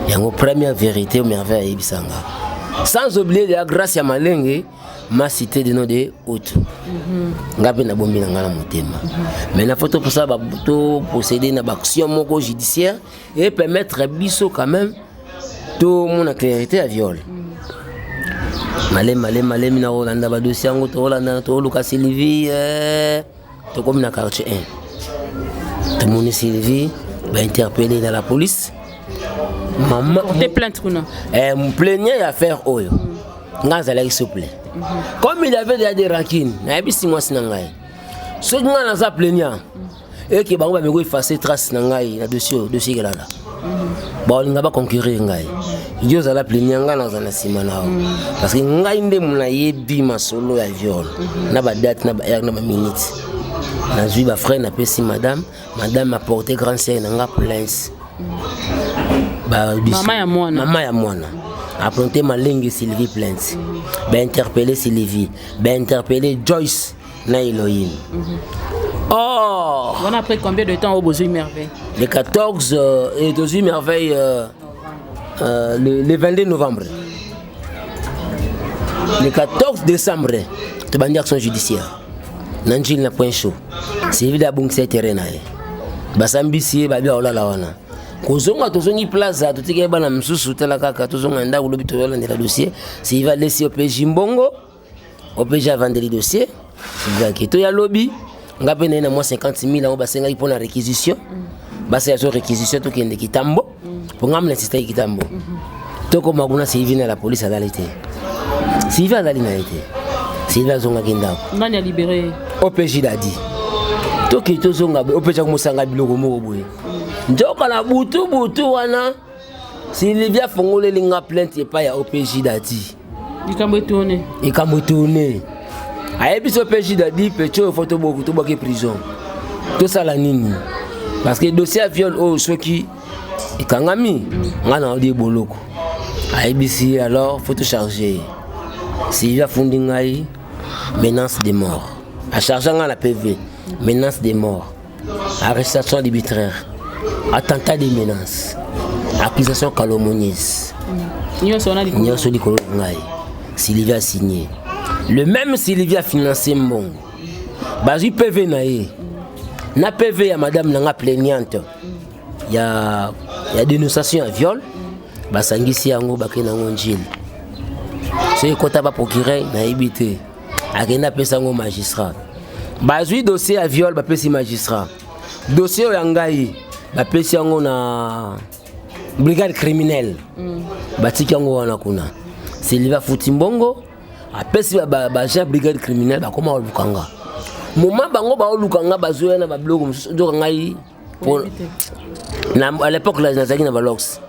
Yango première vérité au merveille Sanga. Sans oublier la grâce à Malenge, m'a cité des noms de autres. Ngape na bombi na ngala motema. Mais la photo pour ça posséder une action judiciaire et permettre biso quand même tout mon clarité à viol. Malé mina Rolanda ba dossier ngo to Rolanda to Lucas Sylvie to comme na quartier 1. Tout mon Sylvie ba interpellé dans la police. Maman porter plainte ou non? Me plaignait à faire oyo. Ngaza la s'il vous plaît. Comme il avait déjà des rancines, na bisi moi sinangai. Ce nga na za plaignant et que bango ba me go effacer trace nangai na dossier là. Bon nga ba conquérir ngai. Yo za la plaignant nga na za na simana. Parce que ngai nde muna yebi masolo ya viol. Na ba date na ba heure na ba minute. Na zui ba frère na pesi madame a porté grand sœur na nga plainte. Maman ya mwana. Appronté Malingue Sylvie plainte. Interpellé Sylvie. Interpellé Joyce na Elohim. Oh! On a pris combien de temps au Besoin Merveille? Le 14 et Besoin Merveille le 22 novembre. Le 14 décembre, tu as une action judiciaire. Nanjil na point chaud. Sylvie da bung c'est terrain nae. Basambisi ba bia olala wana. Kozonga tozongi plaza tutike bana msusu tela kaka tozonga nda ulobi toyola ndela dossier s'il va laisser au PJ Mbongo au PJ à vendre le dossier il va quitter ya lobby ngape na moi 50 000 ans basenga pour la réquisition basa ya réquisition to kende kitambo pour ngamla insista kitambo to ko maguna Sylvie na la police à l'alité Sylvie à l'alité Sylvie a zonga kinda ngani a libéré au PJ dadi to ki to zonga au PJ ko musanga biloko moko boye njoka na butu wana Sylvia fongole linga plainte pas ya OPJ dadi ikambo tourné ayebi OPJ dadi pecho photo beaucoup to boke prison to sala nini parce que dossier à viol o soki ikangami ngana odi boloko ayebi si alors photo charger Sylvia fundi ngai menace de mort a charger ngana PV menace de mort arrestation arbitraire attentat de menaces, accusation calomnieuse. Sylvie a signé. Le même Sylvie a financé Mbongo. Bazi PV nae. Na PV à madame nanga plaignante. Il y a dénonciation à viol. Basangisi yango bakena ngonjil. C'est kota ba procureur na ibité. Akena pesa ngo magistrat. Bazi dossier à viol ba pesi magistrat. Dossier yangai la pesi yango na brigade criminelle batiki yango wana kuna Sylvia futi Mbongo apesi ba brigade criminelle ba koma olukanga moment bango ba olukanga bazoya na ba blogo mususu ngai na à l'époque là nazaki na balox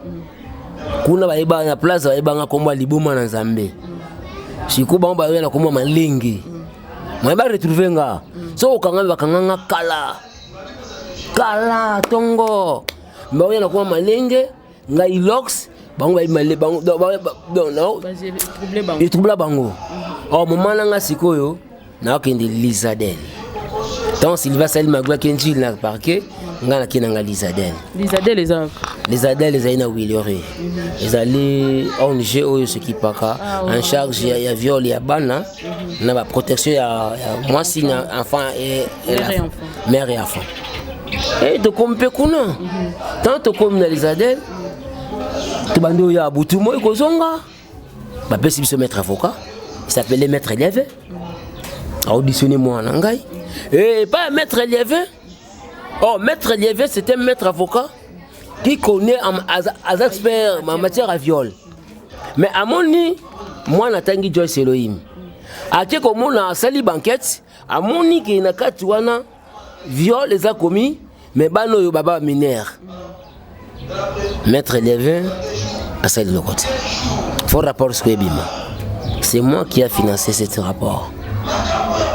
kuna ba eba na place ba eba nga komba liboma na Nzambe siku bango ba na komba malingi moi ba retrouver nga so okanga bakanga kala tongo mbaoya na kwa malenge ngai lox bango ba male bango no trouble bango au moment nga sikoyo na okende Lizadel donc Sylvia Salim magwa kenji na parquet ngana kinanga Lizadel les aina Willoré les allés ONG oyo ce qui paka en charge ya viol ya bana na ba protection ya moi signe enfant et mère et enfant. Et de comme Pekuna, tant comme Nalizadel, tu bando ya Boutumo et Kozonga, bah peut se mettre avocat, il s'appelait Maître Liévé, a auditionné moi en Angaï, et pas Maître Liévé, oh Maître Liévé c'était un maître avocat qui connaît as expert en matière à viol, mais à mon nid, moi n'attendis Joyce Elohim, à qui comme on a sali banquette, à mon nid qui n'a qu'à tuana. Viol les a commis, mais bano yo baba mineur. Maître Lévin a ça de l'autre côté. Faut rapport Squebima. C'est moi qui a financé ce rapport.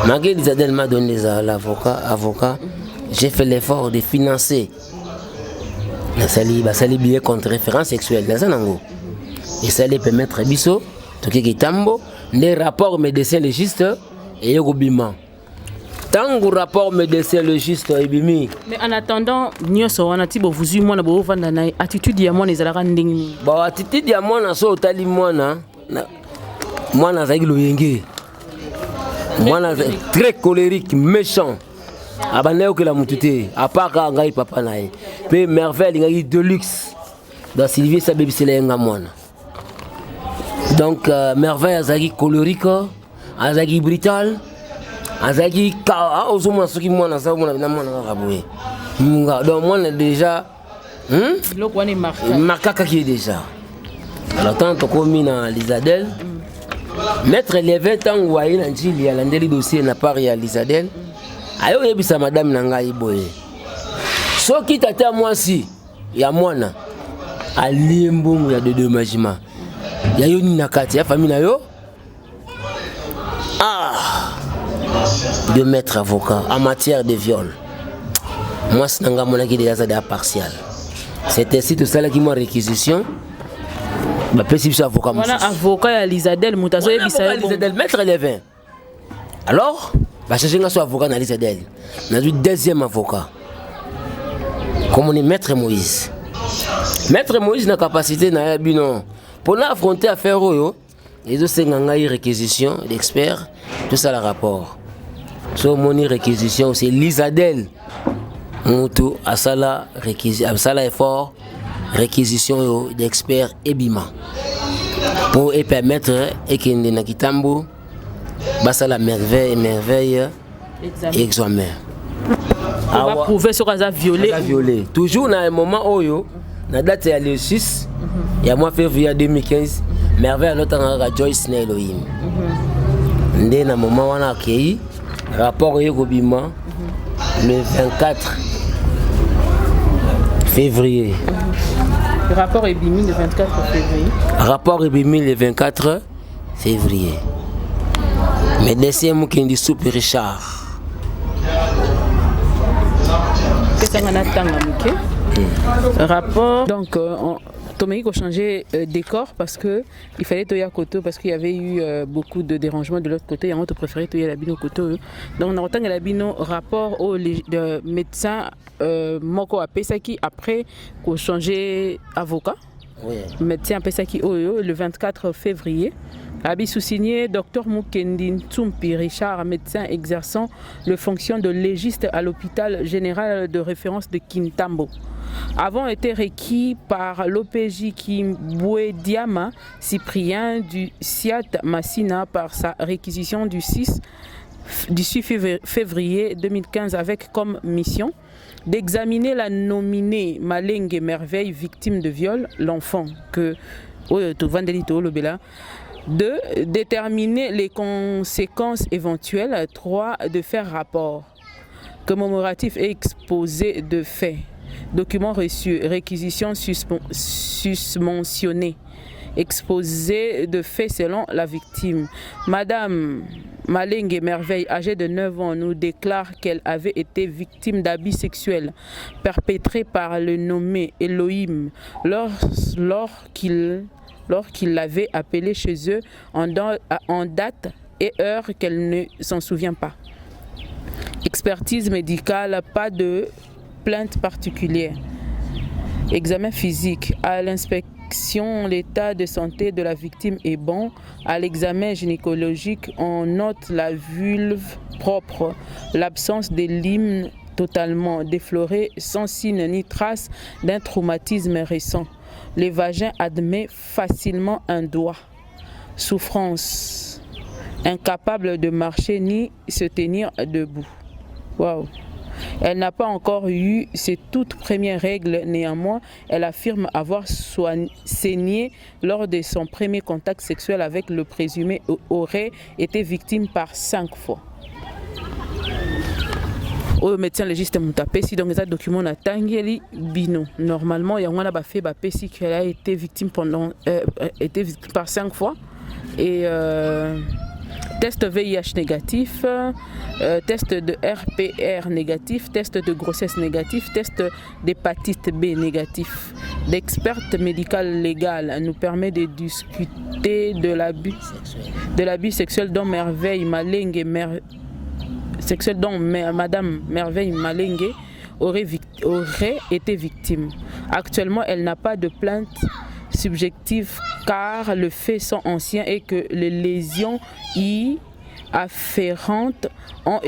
Malgré Lizadel m'a donné l'avocat, j'ai fait l'effort de financer. Ça lui billet contre référence sexuelle. Et ça lui permettre biso, toki tambo, les rapports médecins légistes et yogobima. Tango rapport médecin légiste ebimi. Mais en attendant, nyoso wana tibo vuzu mwana bo vanda na attitude ya mwana ezalaka ndingi. Ba attitude ya mwana so otali mwana zaki loyenge. Moi, très colérique, méchant. Abaneo que la moutouté, à part quand il papa naï. Puis merveille, il y a de luxe. Dans Sylvie, ça bébé c'est les ngamoine. Donc merveille, azagi colérique, azagi brutal, azagi ka, ozoma soki moi na ça moi na moi na raboué. Donc moi déjà, l'autre one est marqué. Marqué qui est déjà. Alors tant que commis dans l'Isadel. Maître les 20 ans où il y a un dossier n'a pas réalisé. Ayo yebisa madame Nangaï boye. So qui tata moi si ya mwana aliembongo ya de dédommagement. Ya yo ni nakati ya famille na yo. De maître avocat en matière de viol. Moi c'est nanga mona qui déjà ça partial. C'était si tout ça là qui m'a réquisition. Bah possible avocat. Voilà avocat ya Lisadel mutazo yebisa Lisadel maître les 20. Alors bah chercher un avocat dans Lisadel. On a eu deuxième avocat. Comme on est maître Moïse. Maître Moïse n'a capacité na bino pour affronter affaire yo. Les autres nganga réquisition d'experts tout ça le rapport. So moni réquisition c'est Lisadel. Mutu asala réquisition asala effort réquisition d'experts ebima pour permettre et kende na kitambo basa la merveille examen. On va prouver sur ça violé. Toujours dans un moment oyo na date ya le 6 ya mois février 2015 merveille notre Joyce na Elohim. Ndé na moment wana accueilli rapport yekobima le 24 février. Le rapport est bimi le 24 février. Rapport est bimi le 24 février. Mais deuxième mot qui dit soupe Richard. Rapport. Donc Toméique a changé décor parce que il fallait toyer à côté parce qu'il y avait eu beaucoup de dérangements de l'autre côté et on te préférait toyer la bino côté. Donc on a la bino rapport au médecin Moko a Pesaki après qu'on changé avocat. Oui. Médecin Pesaki le 24 février. Abi sous-signé Dr Mukendi Tsumpi Richard, médecin exerçant le fonction de légiste à l'hôpital général de référence de Kintambo. Avons été requis par l'OPJ Kimboué Diama Cyprien du SIAT Massina par sa réquisition du 6 février 2015 avec comme mission d'examiner la nominée Malengue Merveille, victime de viol, l'enfant que de déterminer les conséquences éventuelles, 3 de faire rapport commémoratif et exposé de faits, documents reçus, réquisition susmentionnée, exposé de faits selon la victime. Madame Malengue Merveille, âgée de 9 ans, nous déclare qu'elle avait été victime d'abus sexuels perpétrés par le nommé Elohim lors qu'il l'avait appelé chez eux en date et heure qu'elle ne s'en souvient pas. Expertise médicale, pas de plainte particulière. Examen physique. À l'inspection, l'état de santé de la victime est bon. À l'examen gynécologique, on note la vulve propre, l'absence des limes totalement déflorés, sans signe ni trace d'un traumatisme récent. Le vagin admet facilement un doigt. Souffrance. Incapable de marcher ni se tenir debout. Waouh. Elle n'a pas encore eu ses toutes premières règles. Néanmoins, elle affirme avoir saigné lors de son premier contact sexuel avec le présumé, aurait été victime par 5 fois. Au médecin légiste Moutapesi, donc les documents n'attendent bino. Normalement, il y a un fait Bapesi qui a été victime par 5 fois. Et test VIH négatif, test de RPR négatif, test de grossesse négatif, test d'hépatite B négatif. L'experte médicale légale nous permet de discuter de l'abus sexuel dont Merveille Malengue Madame Merveille Malengue aurait été victime. Actuellement, elle n'a pas de plainte subjective car les faits sont anciens et que les lésions y afférentes ont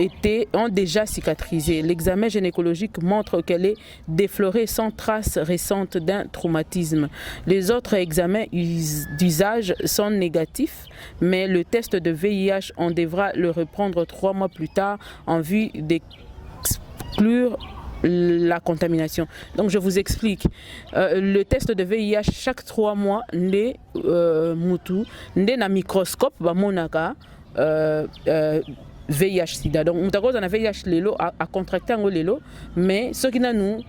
déjà cicatrisé. L'examen gynécologique montre qu'elle est déflorée sans trace récente d'un traumatisme. Les autres examens d'usage sont négatifs, mais le test de VIH, on devra le reprendre 3 mois plus tard en vue d'exclure la contamination. Donc je vous explique. Le test de VIH chaque 3 mois, nde mutu, nde na microscope ba monaka VIH sida. Donc mutakoza na VIH lelo a contracté ngo lelo, mais ce qui na nous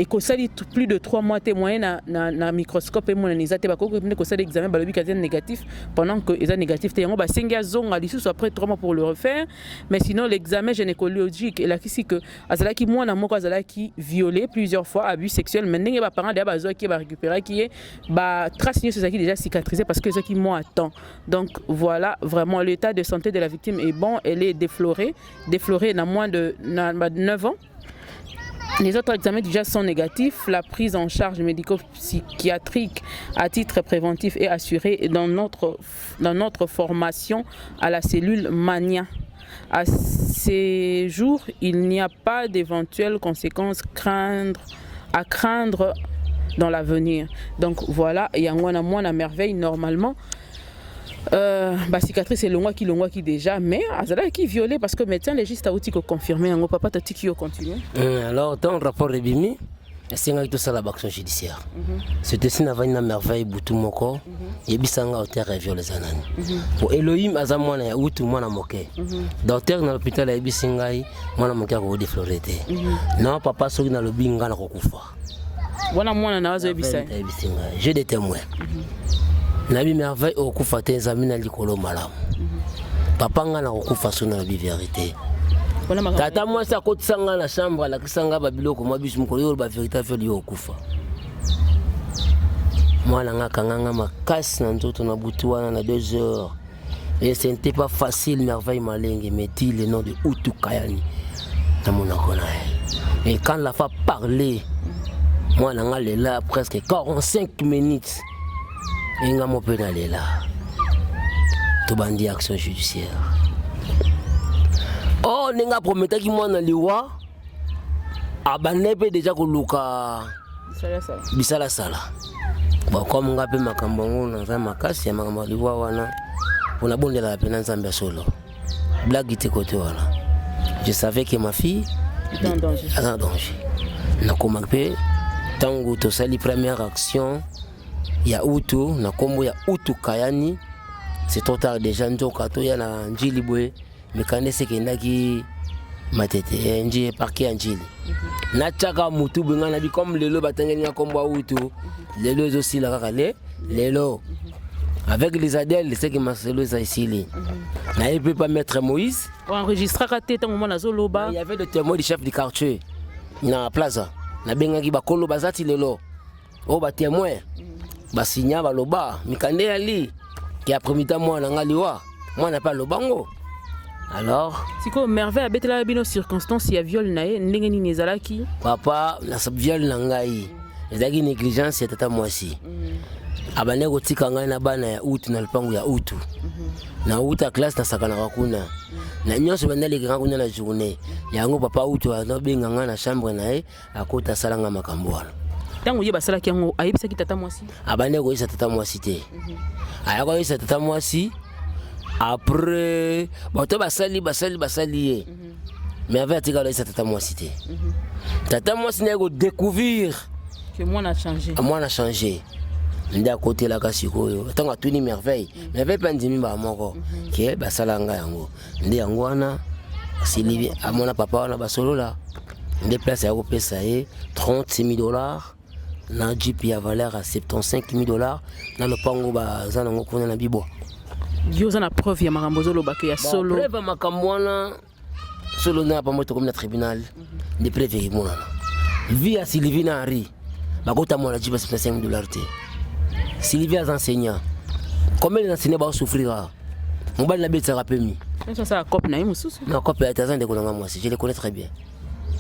et que ça dit plus de 3 mois témoin na microscope et mon analysate ba ko que ça l'examen balobi quasi négatif pendant que ils sont négatif té ngo ba senga zonga lissu après 3 mois pour le refaire. Mais sinon l'examen gynécologique et là qui que azala ki mwana moko azala ki violé plusieurs fois, abus sexuel, mais ndenge ba parents de ba zo ki ba récupérer qui est ba trace sur ça qui déjà cicatrisé parce que ce qui moi attend. Donc voilà, vraiment l'état de santé de la victime est bon, elle est déflorée na moins de 9 ans. Les autres examens déjà sont négatifs. La prise en charge médico-psychiatrique à titre préventif est assurée dans notre formation à la cellule Mania. À ces jours, il n'y a pas d'éventuelles conséquences à craindre dans l'avenir. Donc voilà, il y a moins à merveille normalement. Cicatrice c'est longwa qui déjà mais azala qui violé parce que médecin légiste a aussi confirmé ngo papa tati qui continue. Alors dans le rapport de Bimi c'est nga tout ça la action judiciaire. C'était si na vana merveille butu moko yebisanga auteur violé zanani. Pour Elohim azamwana ya utu mwana moke. Docteur na l'hôpital ya bisingai mwana moke ko déflorité. Non papa soki na lobinga na kokufa. Wana mwana na wazo yebisai. J'ai des témoins. Nabi merveille okufa te zamina likolo malamu. Papa nga na okufa sona la vérité. Tata moi sa kotisanga na chambre la kisanga ba biloko mwa bisu mukolo yo ba vérité fait yo okufa. Moi nga kanganga makasi na nzoto na butu wana na 2 heures. Et ce n'était pas facile merveille malenge mais dit le nom de Utu Kayani. Na mona kona. Et quand la fa parler moi nga là presque 45 minutes. Inga mo pe na lela to bandi action judiciaire. Oh ninga prometa ki mwana liwa abanepe déjà ko luka bisala sala ba comme nga pe makambo ngona za makasi ya makambo liwa wana pona bondela la pena nzambe solo blague te côté wana. Je savais que ma fille était en danger. En danger. Na komakpe tango to sali première action ya utu na kombo ya Utu Kayani. C'est trop tard déjà nzoka to ya na njili bwe mekane sekendaki matete nji parquet njili na chaka mutu benga na bi comme lelo batangeli na kombo ya Utu lelo zo sila kaka lelo avec les adèles c'est que Marcelo ça ici na il peut pas mettre Moïse enregistrer ka tete moment na zoloba. Il y avait le témoin du chef du quartier na plaza na benga ki bakolo bazati lelo o ba témoin basinya baloba mikande ali qui après-midi moi na ngaliwa moi n'a pas le bango. Alors siko merveille abetela bino circonstance ya viol nae ndenge nini ezalaki papa na viol na ngai ezaki négligence ya tata mwasi abane kotika ngai na bana ya Utu na lupango ya Utu na Utu classe na sakana kuna na nyonso bandali kanga kuna la journée yango papa Utu anobenga ngai na chambre nae akota salanga makambo wana. Tango yeba sala ki yango ayebisa ki tata mwasi abane ko isa tata mwasi te aya ko isa tata mwasi après bato basali ye mais avec tika ko isa tata mwasi te tata mwasi na ko découvrir que moi n'a changé nda côté la kasikoyo tango atuni merveille pas ndimi ba moko ke basala nga yango ndi yango wana Sylvie amona papa wana basolo la ndi place ya ko pesa ye $36,000 na jeep ya valeur à $75,000 na le pango baza nango kuna na bibo yo za na preuve ya makambo zoloba ke ya solo preuve makambo wana solo na pa moto comme na tribunal de preuve ki mona via Sylvie na Henri bakota mona jeep à $75 te Sylvie az enseignant combien les enseignants ba souffrira mobali na betsa rapemi ça ça cop na mususu na cop ya tazan de konanga moi je le connais très bien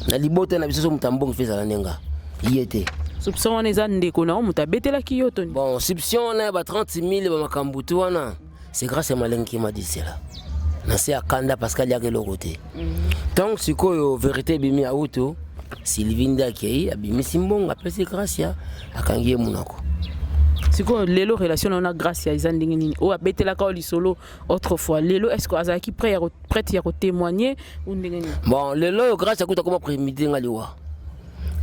na libote na biso mutambongo feza la nenga yete soupçon wana eza ndeko na muta betela ki yo toni bon soupçon na ba 30,000 ba makambutu wana c'est grâce à Maleng qui m'a dit cela na se akanda parce qu'il y a que le côté donc c'est quoi vérité bimi a auto Sylvie Ndakei abimi simbongo apesi Gracia akangie munako siko lelo relation on a Gracia izandingi nini o abetela ka lisolo autrefois lelo est-ce que azaki prêt ya ko témoigner ou ndingi nini bon lelo Gracia kuta koma prémité ngaliwa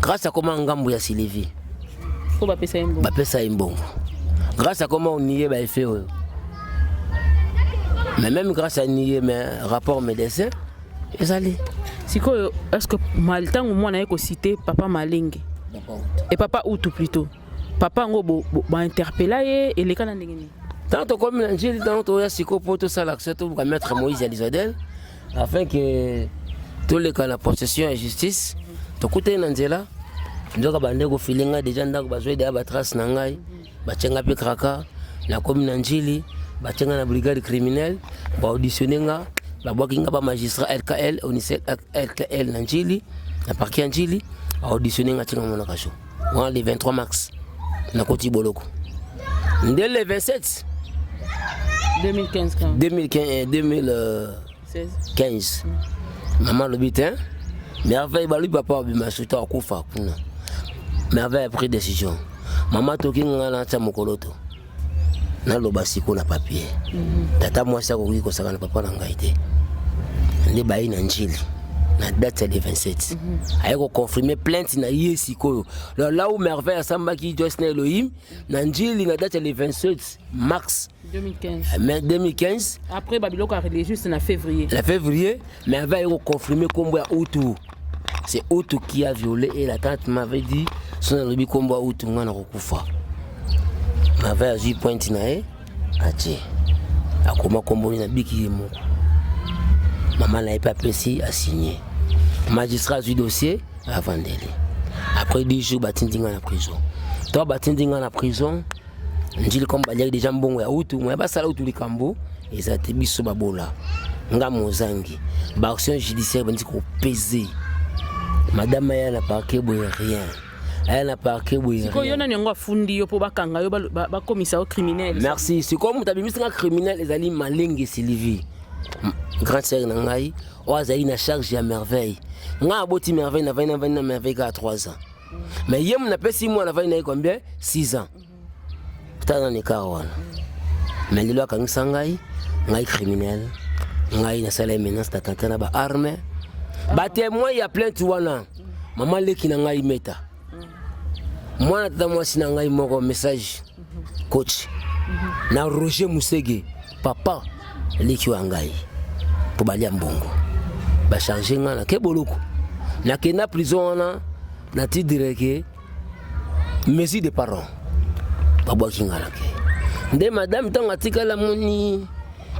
Gracia koma ngambo ya Sylvie ko bapesa imbongo Gracia koma oniye ba effet mais même grâce à nier mes rapports médecins ils allaient siko est-ce que maltango moi na ko citer papa Malenge et papa Outou plutôt papa ngo ba interpeller et les kana ndengeni tant comme l'angile dans to ya siko poto sala que pour mettre Moïse Elizadel afin que tous les cas la possession et justice to côté nanzela ndoka bande ko filinga déjà ndako bazoi da ba trace na ngai ba tsenga pe kraka la commune Njili ba tsenga na brigade criminelle ba auditionner nga ba bokinga ba magistrat LKL Onicel LKL Njili na parquet Njili ba auditionner nga tsenga mona kasho le 23 mars na koti boloko dès le 27 2015 maman le bitin merveille ba lui papa bi masuta akufa kuna merveille a pris décision maman tokinga na tsa mokoloto na loba siko na papier tata moi ça ko ko saka na papa na ngai te ndi bayi na Njili na date le 27 ayeko confirmer plainte na yesiko là où merveille asamba ki Joyce Elohim na Njili na date le 27 mars 2015 après babiloko a juste na février merveille ayeko confirmer kombo ya Outou c'est Outou qui a violé et la tante m'avait dit son lobi kombo ya Outou ngana kokufa merveille azui pointe na e atie akoma kombo na biki mo maman n'a pas apprécié à signer magistrat du dossier à Vandeli après 10 jours batindinga na prison toi batindinga na prison Njili comme balia déjà mbongo ya Outou moi ba sala Outou likambo ezate biso babola nga mozangi ba action judiciaire bandi ko peser madame ya na parquet boy rien elle n'a pas que oui siko yona nyongo fundi yo po bakanga yo ba commissaire au criminel merci c'est comme mutabimisa criminel ezali Malenge Sylvie grande sœur na ngai o azali na charge ya merveille nga aboti merveille na vaina merveille à 3 ans mais yem na pesi moi na vaina combien 6 ans tana ni kawana mais lelo akangisa ngai criminel ngai na sala menace d'attentat na ba arme ba témoin ya plainte wana maman leki na ngai meta moi na moi sina ngai moko message coach na Roger Musege papa leki wa ngai po balia mbongo ba changer nga na keboloko na kena prison na ti direke mesure de parents ba boki nga ke nde madame tanga tikala moni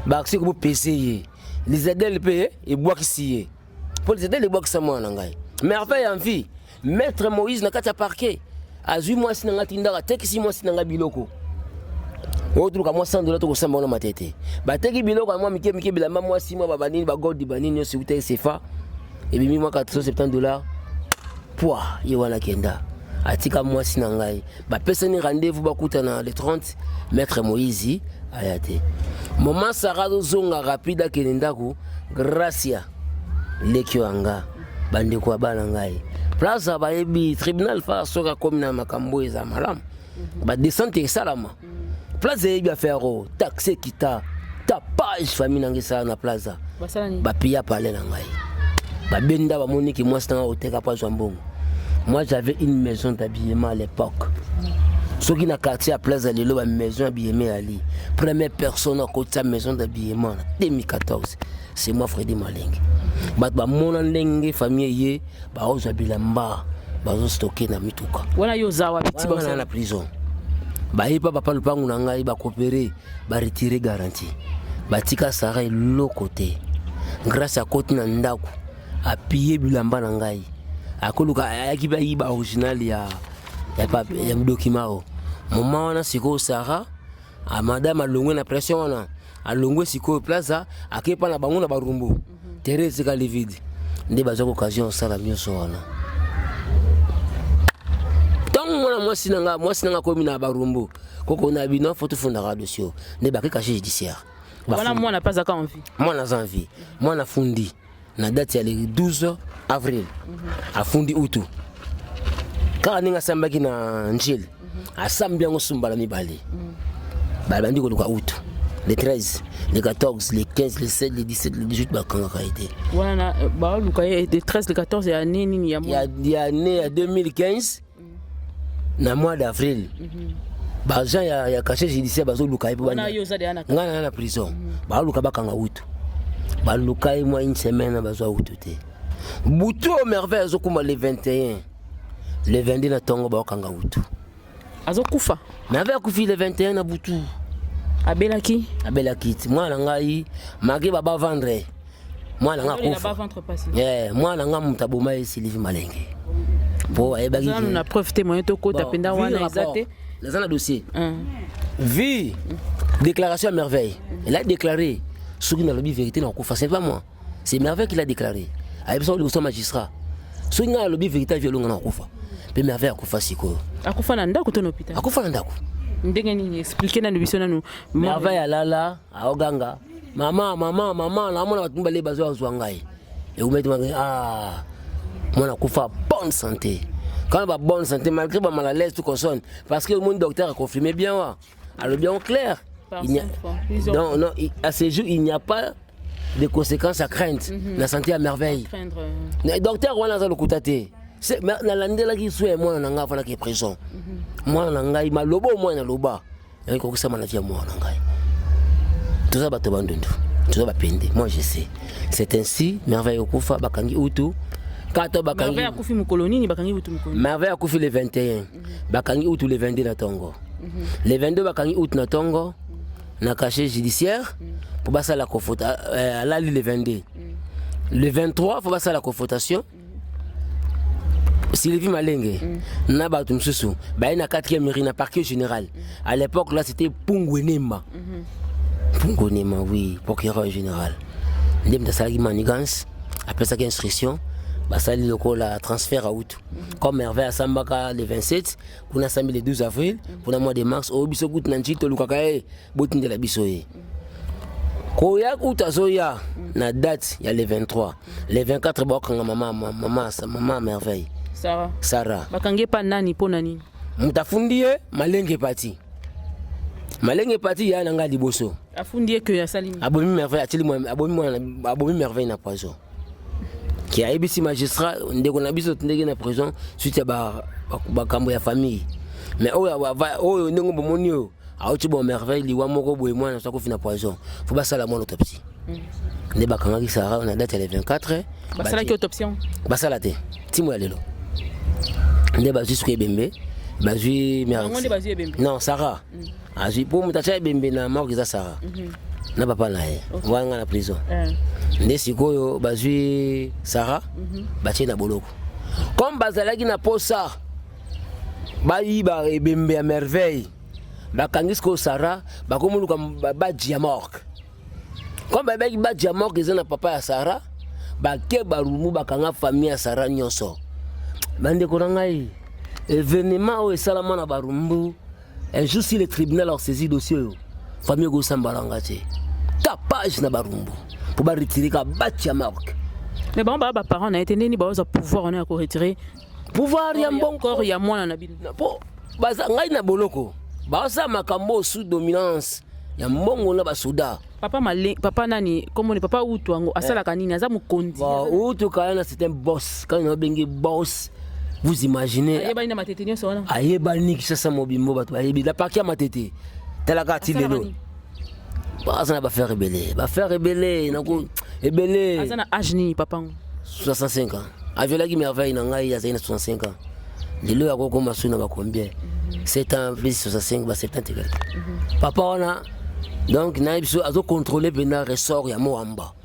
ba aksi ko PC les adel pe e boki siye pour les adel e boki sa mwana ngai merveille en vie maître Moïse na kata parquet azui moi sinanga tindaka teki si moi sinanga biloko otruka moi $100 to kosamba ona matete bateki biloko moi mike bilamba moi si moi babanini ba godi banini yo sikuta CFA et bimi moi $470 poids yewana kenda atika moi sinangai ba pesani rendez-vous bakutana le 30 maître Moïse ayate moment sarado zonga rapide kenendako Gracia lekioanga bandeko abana ngai plaza baebi tribunal fa soka komina makambo eza malam ba descente salama plaza ebi affaire taxe kita tapage famille ngisa na plaza ba pia pale na ngai ba benda ba moniki moi stanga oteka pa mbongo moi j'avais une maison d'habillement à l'époque ce qui na quartier à plaza lelo ba maison d'habillement ali première personne à côté maison d'habillement 2014 c'est moi Freddy Malenge ba mona ndenge famille ye ba oza bilamba ba zo stocker na mituka wana yo zawa petit boss na prison ba yipa papa lupangu na ngai ba coopérer ba retirer garantie ba tika sara lo côté grâce à côté na ndako a piller bilamba na ngai akoluka akiba yiba original ya document moment wana siko sara a madame alongwe na pression wana alongwe siko plaza akepa na bango na barumbu Thérèse Kalivide nde baza occasion sala mioso wana tant moi sinanga komina barumbu koko na bino foto funda ka dossier nde ba ka judiciaire Voilà, moi, on n'a pas encore envie. Moi, on a envie. Moi, on a fundi. La date, c'est le 12 avril. A fundi Outou. Quand on a samba qui na Njil, a samba on sumba la mibali. Balandi ko luka Outou. Le 13, le 14, le 15, le 16, le 17, le 18, bah quand on a été. Voilà, bah luka le 13, le 14 et année ni ya moi. Il y a né en 2015. Na mois d'avril. Bah Jean y a caché judiciaire bazo luka pour bana yo za de ana. Ngana na prison. Bah luka ba kanga Outou. Bah luka moi une semaine bazo Outou te. Boutou merveille zo kuma le 21. Le 22 na tongo ba kanga Outou. Azo kufa. Merveille kufi le 21 na Boutou. Abelaki. Abelaki. Moi na ngai maki baba vendre. Moi na nga kufa. Moi na nga mutaboma Sylvie Malenge. Bon, et ben on a preuve témoin to ko tapenda wana exacté. Dans un dossier. Vie déclaration à merveille. Elle a déclaré ce qui n'a pas vérité dans kufa, c'est pas moi. C'est merveille qui l'a déclaré. Avec ça le magistrat. Ce qui n'a pas vérité violon na kufa. Pe merveille a kufa siko. Akufa na ndako to hôpital. Akufa na ndako. Ndenge ni expliquer na biso na nous. Merveille alala a oganga. Maman, la mona batumba le bazo ngai. Et vous mettez moi na kufa bonne santé. Quand on a bonne santé, malgré mal à l'aise, tout consonne. Parce que le docteur a confirmé bien. Alors bien clair. Non, à ce jour, il n'y a pas de conséquences à craindre. La santé à merveille. Le docteur, on a le coutaté. C'est l'année là qui soit moi on a fait la prison. Moi on a ma lobo moi na loba. Et qu'on ça maladie moi on a. Tout ça va te abandonner. Tout ça va pendre. Moi je sais. C'est ainsi merveille au kufa bakangi Outou. Merveille a koufi mukoloni ni bakangi Outou mukoloni. Merveille a koufi le 21. Bakangi Outou le 22 na tongo. Le 22 bakangi Outou na tongo. Na caché judiciaire pour passer la confrontation là le 22. Le 23 faut passer la confrontation. Sylvie Malenge na batu msusu ba na 4e mairie na parquet général. À l'époque là c'était Pungonema. Pungonema oui, procureur général. Ndem da salagi manigance après ça instruction. Basali loko la transfert à Outou. Comme Merveille à Sambaka le 27, pour Nassami le 12 avril, pour le mois de mars, au biso gout nanchi to lukakae botin de la bisoye. Koyak Outazoya na date il y a le 23, le 24 bakanga maman Merveille. Sarah. Bakange pa nani po nani. Mutafundie Malenge parti. Malenge parti ya nanga liboso. Afundie que ya salimi. Abomi Merveille atili moi abomi Merveille na poison. Qui a été magistrat, on a besoin de la prison suite à la famille. Mais on a merveille, il y a un poison. Il faut pas ça la autopsie. On a date le 24. On a la autopsie. On a la date. Timo Alelo. On a jusqu'à Bembe. Non, Sarah. Pour me tacher Bembe, na mort de Sarah. Na papa là voilà la prison ndé sikoyo bazui Sarah batie na boloko comme bazalaki na posa bayiba ebembe ya merveille bakangisi ko Sarah bakomuluka baji ya mort comme babaki baji ya mort eza na papa ya Sarah bake barumu bakanga famille ya Sarah nyonso bande ko ngai événement o esalama na barumbu un jour si le tribunal a saisi dossier famille go sambalanga te tapage na barumbu pour ba retirer ka batia marque mais bon ba parents na été neni ba za pouvoir on a ko retirer pouvoir ya bon corps ya mwana na bino po baza ngai na boloko ba sa makambo sous dominance ya mbongo na basoda papa nani comme papa Outou ango asala kanini aza mukondi ba Outou kana c'est un boss quand on bengi boss. Vous imaginez ayebani kisasa mobimbo bato ayebi la partie matete telaka tilelo ba faire rebeller nako ebele azana âge ni papa 65 ans aviolaki merveille na ngai azana 65 ans lelo ya koko masuna ba combien 7 ans plus 65 ba 70 papa ona donc na biso azo contrôler bena ressort ya moamba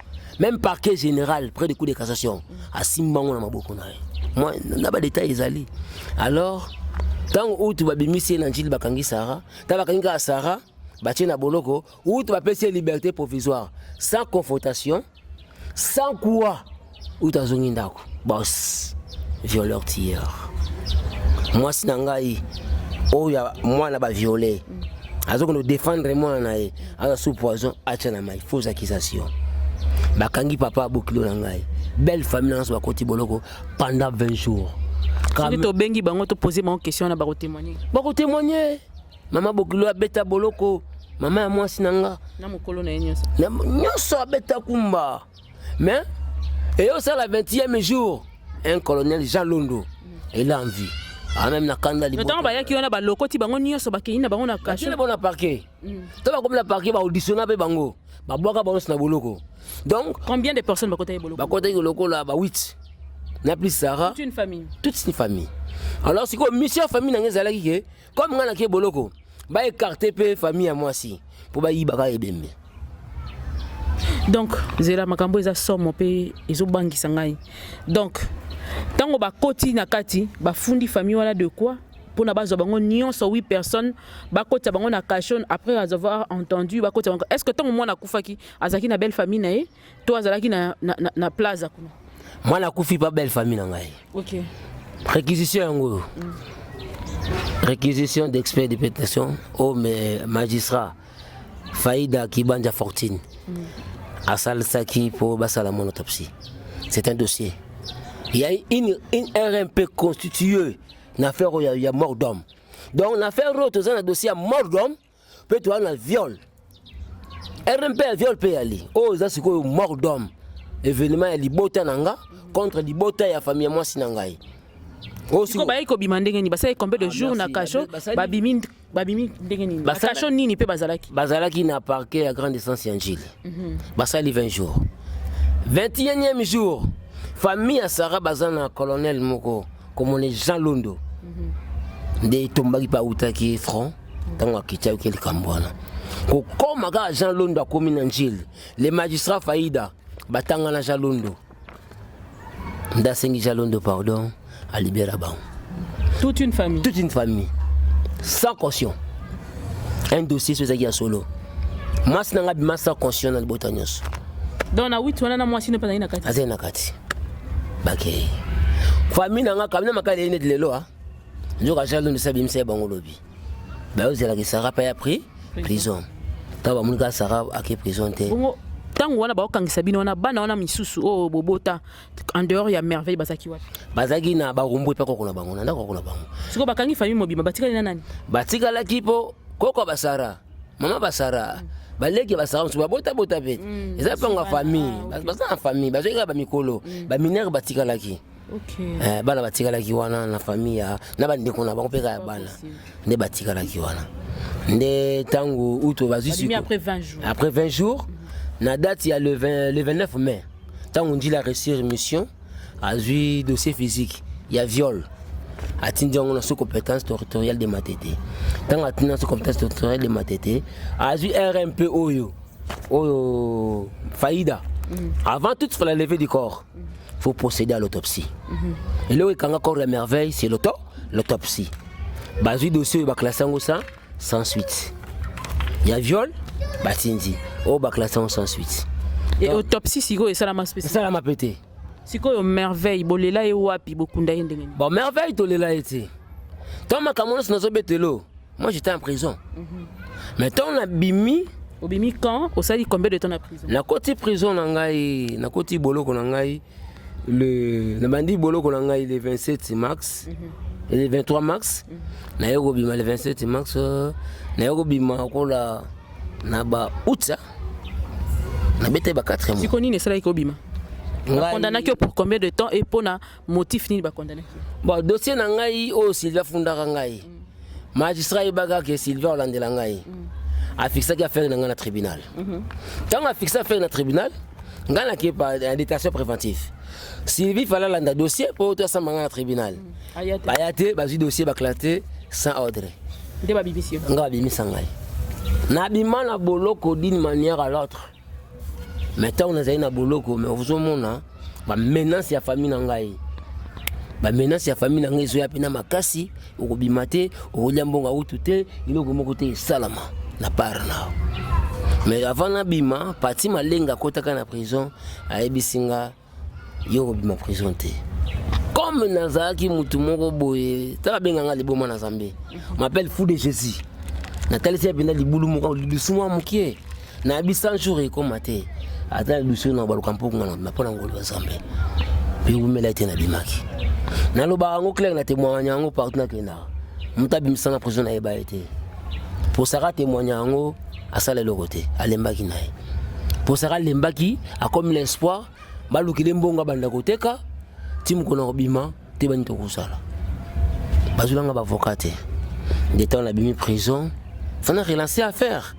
même parquet général près du cour de cassation a simbango na maboko na moi n'a pas détail ezali alors tant Outou babimisi na njili bakangi Sarah ta bakangi Sarah batie na boloko Outou bapesi liberté provisoire sans confrontation sans quoi Outou azongi ndako boss violeur tueur moi sinangai oya moi na ba violer azo ko défendre moi na ye aza sous poison acha na mai fausse accusation bakangi papa bokilo na ngai belle famille na so bakoti boloko pendant 20 jours quand to bengi bango to poser mon question na ba témoigner mama bokilo abeta boloko mama ya mwasi nanga na mokolo na nyonso nyonso abeta kumba mais et au ça la 20e jour un colonel Jean Londo il a envie même na kanda libo notamment ba yaki wana ba lokoti bango nyonso ba kina bango na cache na bona parquet to ba comme la parquet ba auditionner pe bango ba boka bango na boloko donc combien de personnes ba kota boloko ba kota boloko là ba 8 na plus Sarah toute une famille alors c'est comme mission famille na ngeza laki ke comme ngana ke boloko ba écarter pe famille à moi si pour ba yiba ka ebembe. Donc zela makambo eza somo pe ezo bangisa ngai donc tango ba koti na kati ba fundi famille wala de quoi pour na bazo bango nyonso 8 personnes ba koti bango na cachon après avoir entendu ba koti est-ce que tango mwana kufaki azaki na belle famille na ye to azalaki na plaza kuna mwana kufi pas belle famille na ngai. OK Réquisition yango réquisition d'expert de pétition au magistrat Faïda Kibanja Fortune à Salsaki pour basala mon autopsie. C'est un dossier. Il y a une RMP constituée, une affaire où il y a mort d'homme. Donc l'affaire où tu as un dossier à mort d'homme, peut tu as un viol. RMP viol peut y aller. Oh, ça c'est quoi mort d'homme. Événement il libota nanga contre libota ya famille moi sinangai. Oh si ko bayi ko bimandenge ni basay combien de jours na kacho babimi ndenge ni kacho nini pe bazalaki na parquet à grande essence Angile. Basali 20 jours. 21e jour famille à Sarah bazana colonel moko comme on est Jean Londo. De tombaki pa utaki front tango akicha ukeli kambwana. Ko koma ga Jean Londo akomi na Angile. Les magistrats Faïda batanga na Jean Londo. Ndasengi Jean Londo pardon. À libérer toute une famille sans caution un dossier sur Zagia solo moi c'est n'anga bima sans caution dans le botanios donc na 8 wana na moi sino pa na kati azena kati bakay famille n'anga kamina makale ene de lelo ah njoka jalo ne sabi mse bango lobi ba ozela ki Sarah pa ya pris prison taba munika Sarah ake prison te tango wana ba okangisa bino wana bana wana misusu o bobota en dehors ya merveille bazaki wapi bazaki na ba rumbu pe kokona bango na ndako kokona bango siko bakangi famille mobima batika na nani batika la kipo koko basara mama basara baleki basara msu babota bota pe eza panga famille basana famille bazeka ba mikolo ba minere batika la ki OK bana batika la ki wana na famille na ba ndeko na bango pe ka bana ne batika la ki wana nde tango uto bazisi après 20 jours la date il y a le 29 mai. Tant on dit la rémission a vu dossier physique, il y a viol. A tindi on a sous compétence territoriale de Matete. Tant a tindi sous compétence territoriale de Matete, a vu RMP Oyo Faïda. Avant tout il faut la lever du corps. Il faut procéder à l'autopsie. Et là où il y a encore la merveille, c'est l'autopsie. Bazu dossier il va classer ça sans suite. Il y a viol, batindi. Au baclassement sans suite. Et autopsie siko et ça la ma spéciale. Ça la ma pété. Siko merveille bolela e wapi bokunda ndenge. Bon merveille tolela été. Tant ma kamonos nazo betelo. Moi j'étais en prison. Mais tant on a bimi au bimi quand au sali combien de temps en prison? Na côté prison nangai, na côté boloko nangai le bandi boloko nangai le 27 mars et le 23 mars. Na yoko bima le 27 mars na yoko bima ko la na ba utsa na bete ba 4 mois. Siko nini sala ikobima? Condamné pour combien de temps et pour na motif ni ba condamné? Bon dossier na ngai o Sylvia Fundaka ngai. Magistrat ibaga ke Sylvia Olandela ngai. A fixé affaire na tribunal. Tant a fixé affaire na tribunal, ngana ki pa détention préventive. Sylvie fallait landa dossier pour toi ça manga tribunal. Ayate bazi dossier ba claté sans ordre. De ba bibisi. Nga bimisa ngai. Na bimana boloko d'une manière à l'autre. Maintenant on a une boloko mais vous mona ba menace ya famille nangai. Ba menace ya famille nangai zo ya pina makasi okobimate okolyambonga utute iloko moko te salama na parna. Mais avant na bima parti malenga kotaka na prison ayebisinga yo bima prison te. Comme nazaki mutu moko boye ta benga nga leboma na Zambie. M'appelle fou de Jésus. natalisi benda libulu moko lusuma mukie na bisan jour e komate ata lusu na baluka mpunga na pona ngolo bazambe puis umela ite na bimaki na lo ba ngo clair na témoignage ngo partout na kena mutabi misanga prison na eba ite pour ça témoignage ngo asala le côté alembaki nae pour ça lembaki a comme l'espoir balukile mbonga banda koteka timu kona bima te bani to kusala bazulanga ba avocat des temps la bimi prison fana relancer affaire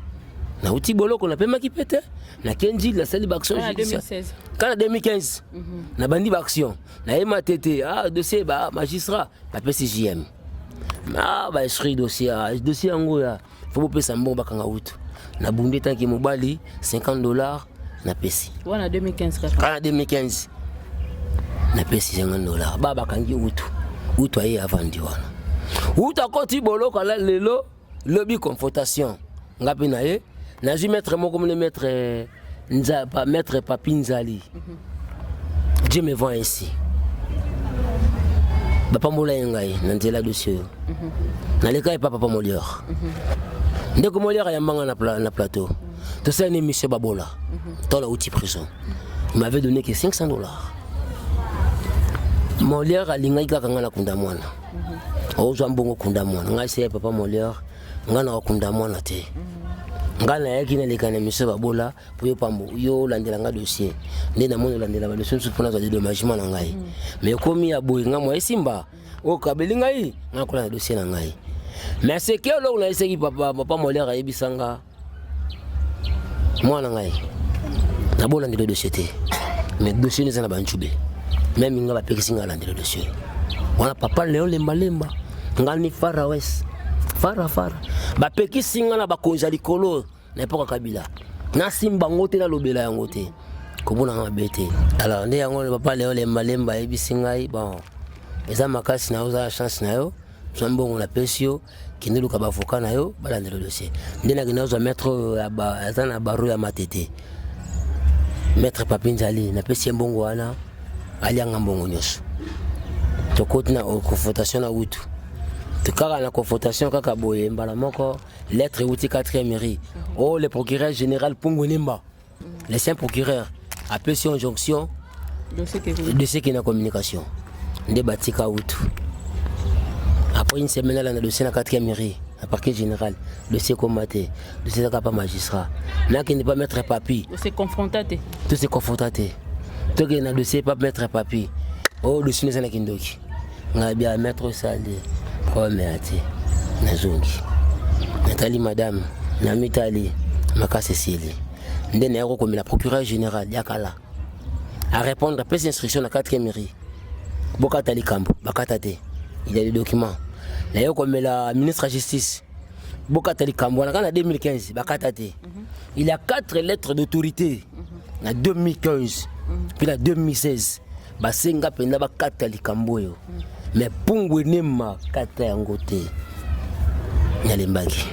na uti bolo qu'on a pema ki pété na kenji la salle d'action judiciaire quand en 2015 na bandi ba action na ema tété dossier ba magistrat ba PCJM ba esprit dossier ngo ya faut pesa mbonga kanga utu na bundi tanki mobali $50 na pesi wana 2015 quand en 2015 na pesi $50 baba kangi utu aye avandi wana utu akoti bolo kala lelo lobby confrontation ngapi na ye na ju maître moko comme le maître Nzaba maître Papi Nzali Dieu me voit ainsi papa mola ngai na nzela dossier na leka e papa Molière ndeko Molière ya manga na plateau to ça une émission babola dans la outil prison il m'avait donné que $500 Molière alinga kaka ngana kunda mwana ozwa mbongo kunda mwana ngai se papa Molière ngana kunda mwana te ngana yaki na lekana mise babola pour yo pambo yo landela nga dossier nde na mono landela ba dossier sur pona za dédommagement na ngai mais komi ya boy nga mo esimba o kabeli ngai nga kola na dossier na ngai mais c'est que lo na eseki papa Molière ayebisanga mwana ngai na bola ndelo dossier te mais dossier ne sana banchube même nga ba pekisi nga landela dossier wana papa Léon lemba ngani fara west fara ba peki singa na ba konja likolo na epoka Kabila na simba ngote na lobela yango te komona nga bete alors nde yango papa Léon lemba ebisingai bon eza makasi na oza chance na yo mbongo na pesio kindeluka ba avocat na yo balande le dossier nde na kinazo maître azana baro ya matete maître Papi Nzali na pesi mbongo wana alianga mbongo nyoso to koti na confrontation na utu kaka la confrontation kaka boye mbala moko lettre outil 4e mairie le procureur général Pongonemba le saint procureur appelé sur injonction de ce qui est en communication nde batika utu après une semaine là na dossier na 4e mairie à parquet général dossier commaté dossier pas magistrat là qui ne pas mettre papier c'est confronté tout c'est confronté tout qui na dossier pas mettre papier dossier na kindoki nga bien mettre ça Meati Nazungi Nathalie madame Namitali Makasesili nde na yako comme la procureur général yakala à répondre à plus d'instructions à 4e mairie Bokata Likambo Bakatate il y a des documents na yako comme la ministre de la justice Bokata Likambo en 2015 Bakatate il y a 4 lettres d'autorité en 2015 puis en 2016 basenga penda Bakata Likambo yo mais pungwe nema kata yango te nyalembaki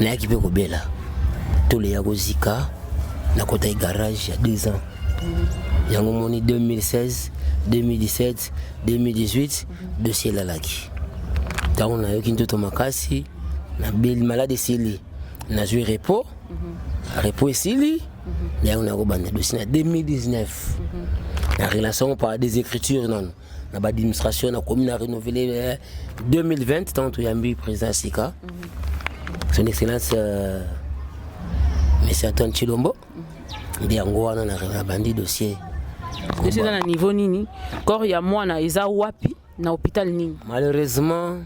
na yaki pe kobela tole ya kozika na kota garage ya 2 ans yango moni 2016 2017 2018 dossier lalaki tango na yoki ntoto makasi na beli malade sili na joué repos esili yango na kobanda dossier na 2019 la relation par des écritures non na administration na commune a renouvelé 2020 tant que yambi président Sika son excellence monsieur Antoine Chilombo ndi yango wana na bandi dossier dans le niveau nini corps ya mwana eza wapi na hôpital nini malheureusement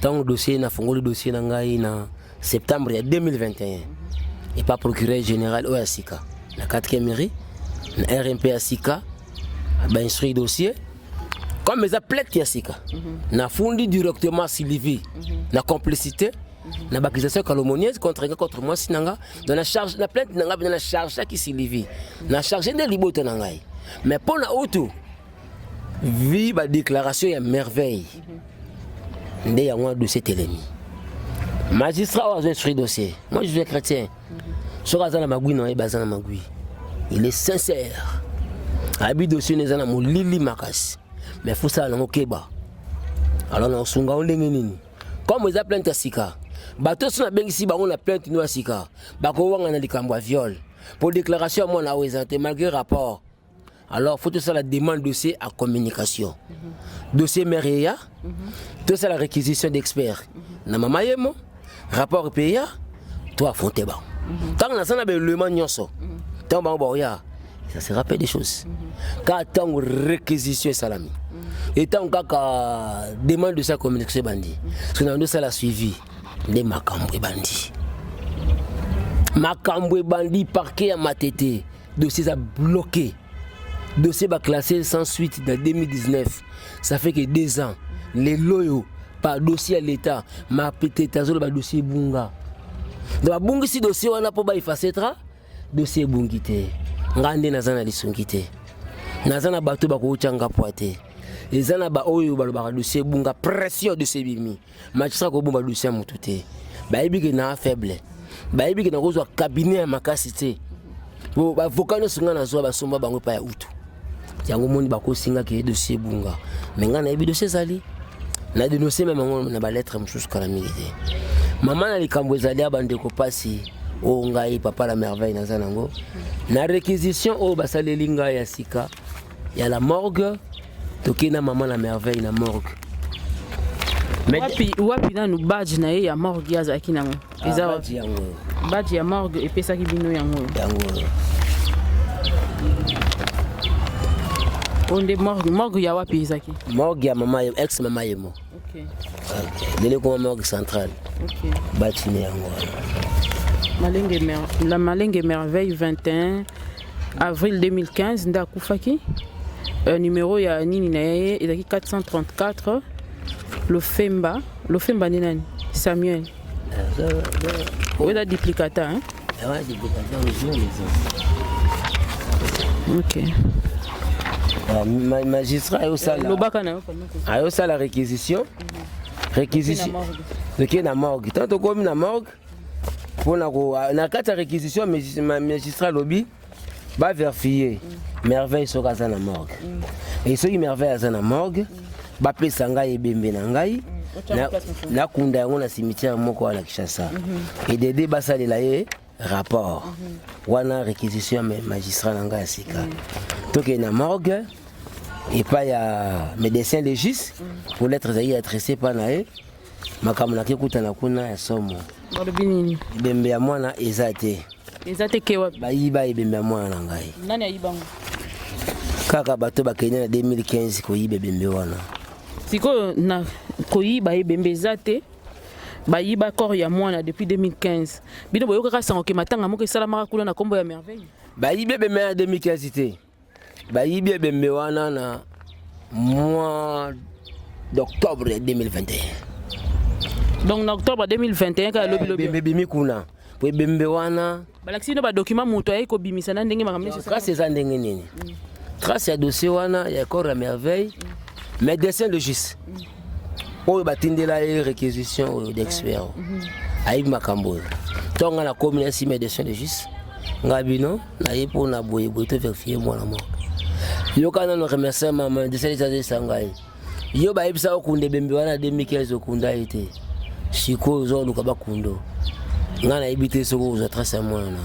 tant dossier na fongoli dossier na ngai na septembre ya 2021 et pas procureur général au Sika na 4e mairie na RMP à Sika ba instruit dossier comme les plaintes ya Sika na fondi directement Sylvie na complicité na accusation calomnieuse contre moi sinanga dans la charge la plainte nanga dans la charge qui Sylvie na charge de liboto na ngai mais pour na auto vi ba déclaration ya merveille nde ya moi dossier telemi magistrat a instruit dossier moi je suis chrétien soka za na magui na bazana magui il est sincère abi dossier nezana molili makasi mais faut ça na okeba alors na sunga ondenge nini comme ils plainte Sika bato so na bengisi bango na plainte no asika bako wanga na likambo ya viol pour déclaration moi na wezante malgré rapport. Alors faut tout ça la demande dossier à communication. Dossier mairie tout ça la réquisition d'experts. Na mama yemo rapport PA toi fonte ba. Tant na sana be le manyoso. Tant ba ya ça se rappelle des choses. Quand tant réquisition salami. Et tant kaka demande de sa communication bandi. Parce que ça la suivi les makambo bandi. Makambo bandi parquet à Matete. Dossier a bloqué. Dossier va classé sans suite dans 2019. Ça fait que 2 ans. Les loyaux par dossier à l'État. Ma petite azole ba dossier bunga. Donc bunga si dossier on a pas ba effacer tra. Dossier bungité. Ngande nazana lisungité. Nazana bato ba ko changa poate. Ezana ba oyo ba ba dossier bunga pression de sebimi. Magistrat ko bomba dossier mututé. Ba ebike na faible. Ba ebike na kozwa cabinet makasité. Bo ba vocal no sunga na zo ba somba bango pa ya utu. Yango moni bako singa ke dossier bunga. Menga na ebi dossier zali. Na dénoncer même na ba lettre msusu kala milité. Maman na likambo ezali abandeko pasi o ngai papa la merveille na zanango. Na réquisition o basaleli ngai ya sika ya la morgue tokina maman la merveille na morgue. Wapi na nu badge na ye ya morgue ya zaki nango. Eza badge yango. Badge ya morgue epesa ki bino yango. Onde morgue ya wapi ezaki? Morgue ya mama ex mama yemo. OK. Dele ko morgue centrale. OK. Badge ni yango. La Malenge Merveille 21 avril 2015 ndakufaki. Numéro ya nini na ye ezaki 434 Lofemba ni nani? Samuel. Oui, la duplicata hein? Ouais, duplicata OK. Magistrat au sala. Lobaka na yo au sala réquisition. Réquisition. OK na morgue. Tant comme na morgue pour na carte réquisition magistrat lobby va vérifier merveille sur na morgue. Et ceux qui merveille à na morgue ba pesa ngai ebembe na ngai na kunda yango na cimetière moko ala Kinshasa. Et Dédé basalela ye rapport. Wana réquisition magistrat na ngai asika. Toke na morgue et pas ya médecin légiste pour lettre zaï adressé par nae makambo na kekuta na kuna ya somo. Balobini Bembe ya mwana ezate. Ezate ke wapi? Bayiba ebembe ya mwana na ngai. Nani ayibango? Kaka bato bakenya na 2015 ko yibe bembe wana. Siko na koyiba ebembe ezate. Bayiba corps ya mwana depuis 2015. Bino boyoka ka sango ke matanga moko esalamaka kula na kombo ya merveille. Bayibe bembe ya 2015 te. Bayibe bembe wana na mois d'octobre 2021. Donc en octobre 2021 ka lobi lobi bembe bimi kuna. Po bembe wana balaksi no ba document moto ay ko bimisa na ndenge makamesi trace za ndenge nini. Trace ya dossier wana ya corps ya merveille. Médecin légiste. Oyo batindela e réquisition d'expert. Aïb makambo. Tonga na commune si médecin légiste. Ngabino na yepo na boye to vérifier moi na mort. Yo kana no remercier maman de celle sangai. Yo ba yebisa okunde bembe wana 2015 okunda ite. Siko zo luka bakundo. Ngana ibite soko zo trace ya mwana na.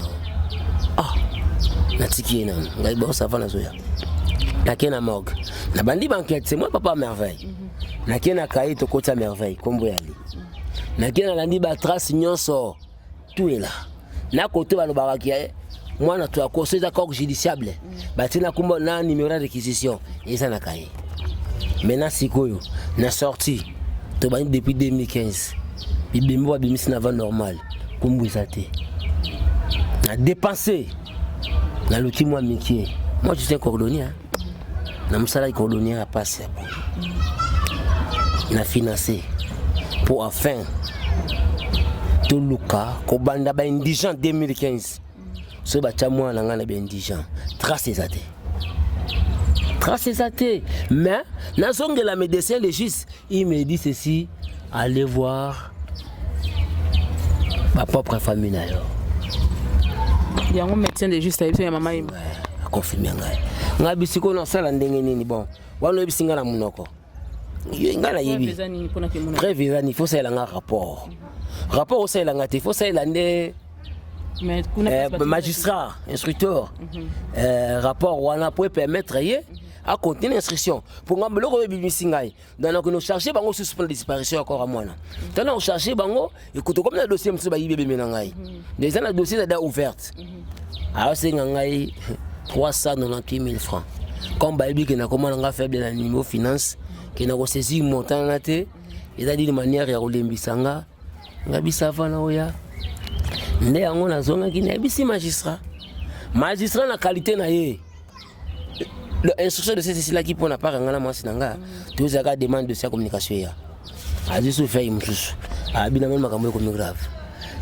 Ah. Na tiki na. Ngai ba ça na zoya. Nakena morgue. Na bandi banquette c'est moi papa merveille. Nakena kai to kota merveille kombo yali. Nakena landi ba trace nyonso. Tout est là. Na côté balobaka ki mwana to akoso za corps judiciable. Batina kumbo na numéro de réquisition. Eza na kai. Maintenant sikoyo na sorti to bani depuis 2015. Bibembo ba bimisi na va normal. Kombo izate. Na dépensé. Na loti moi métier. Moi je suis cordonnier. Hein? Na musala cordonnier a passé. Na financé pour enfin tout luka ko banda ba indigent 2015. So ba chamwa na ngana ba indigent. Trace ezate. Trace ezate. Mais na songe la médecin légiste, il me dit ceci, allez voir ma propre famille na yo. Il y a un médecin légiste avec ya mama yima. Confirmer ngai. Ngabi siko na sala ndenge nini bon. Wana ebisinga na munoko. ngana yebi preuve ezani faut ça elanga rapport rapport au ça elanga te faut ça elande magistrat instructeur rapport wana pour permettre à continuer l'instruction pour nga meloko bibisi ngai donc nous chercher bango suspendre disparition encore à mwana tant on chercher bango écoute comme le dossier mso ba yibe bemena ngai déjà le dossier est ouverte alors c'est ngai 398 000 francs comme ba yibi que na comment nga faible na niveau finance que na ko saisir montant na te et a dit de manière ya kolembisanga nga bisava na oya nde yango na zonga ki na bisi magistrat na qualité na ye l'instruction de ces là qui pour na pas ngana mwasi nanga tous aka demande de sa communication ya a juste fait imsusu a bina même makambo comme grave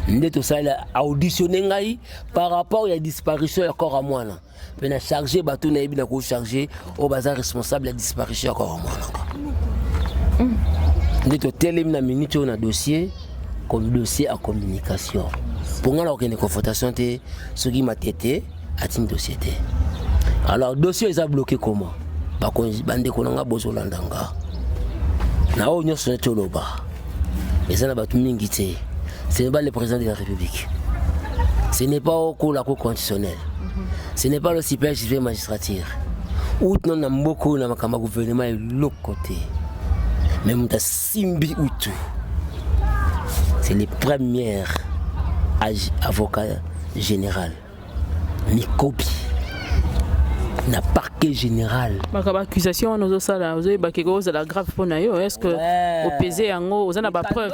nde to ça auditionner ngai par rapport à disparition ya corps à mwana pe na charger bateau na bina ko charger au bazar responsable de la disparition ya corps à mwana nde to télé na minute on a dossier comme dossier à communication pour nga la aucune confrontation te ce qui m'a tété a tin dossier te. Alors, le dossier est bloqué comment? Parce que bande konanga bozo landanga. Na o nyo sonne toloba. Et ça n'a pas tout mingité. Ce n'est pas le président de la République. Ce n'est pas au cours de la Cour constitutionnelle. Ce n'est pas le super juge magistrature. Ou non na mboko na makamba gouvernement est l'autre côté. Mais muta simbi utu. C'est le premier avocat général. Mikobi. Na parquet général. Accusation nous osala ozo ba keko za la grave pour na yo est-ce que au pesé yango oza na ba preuve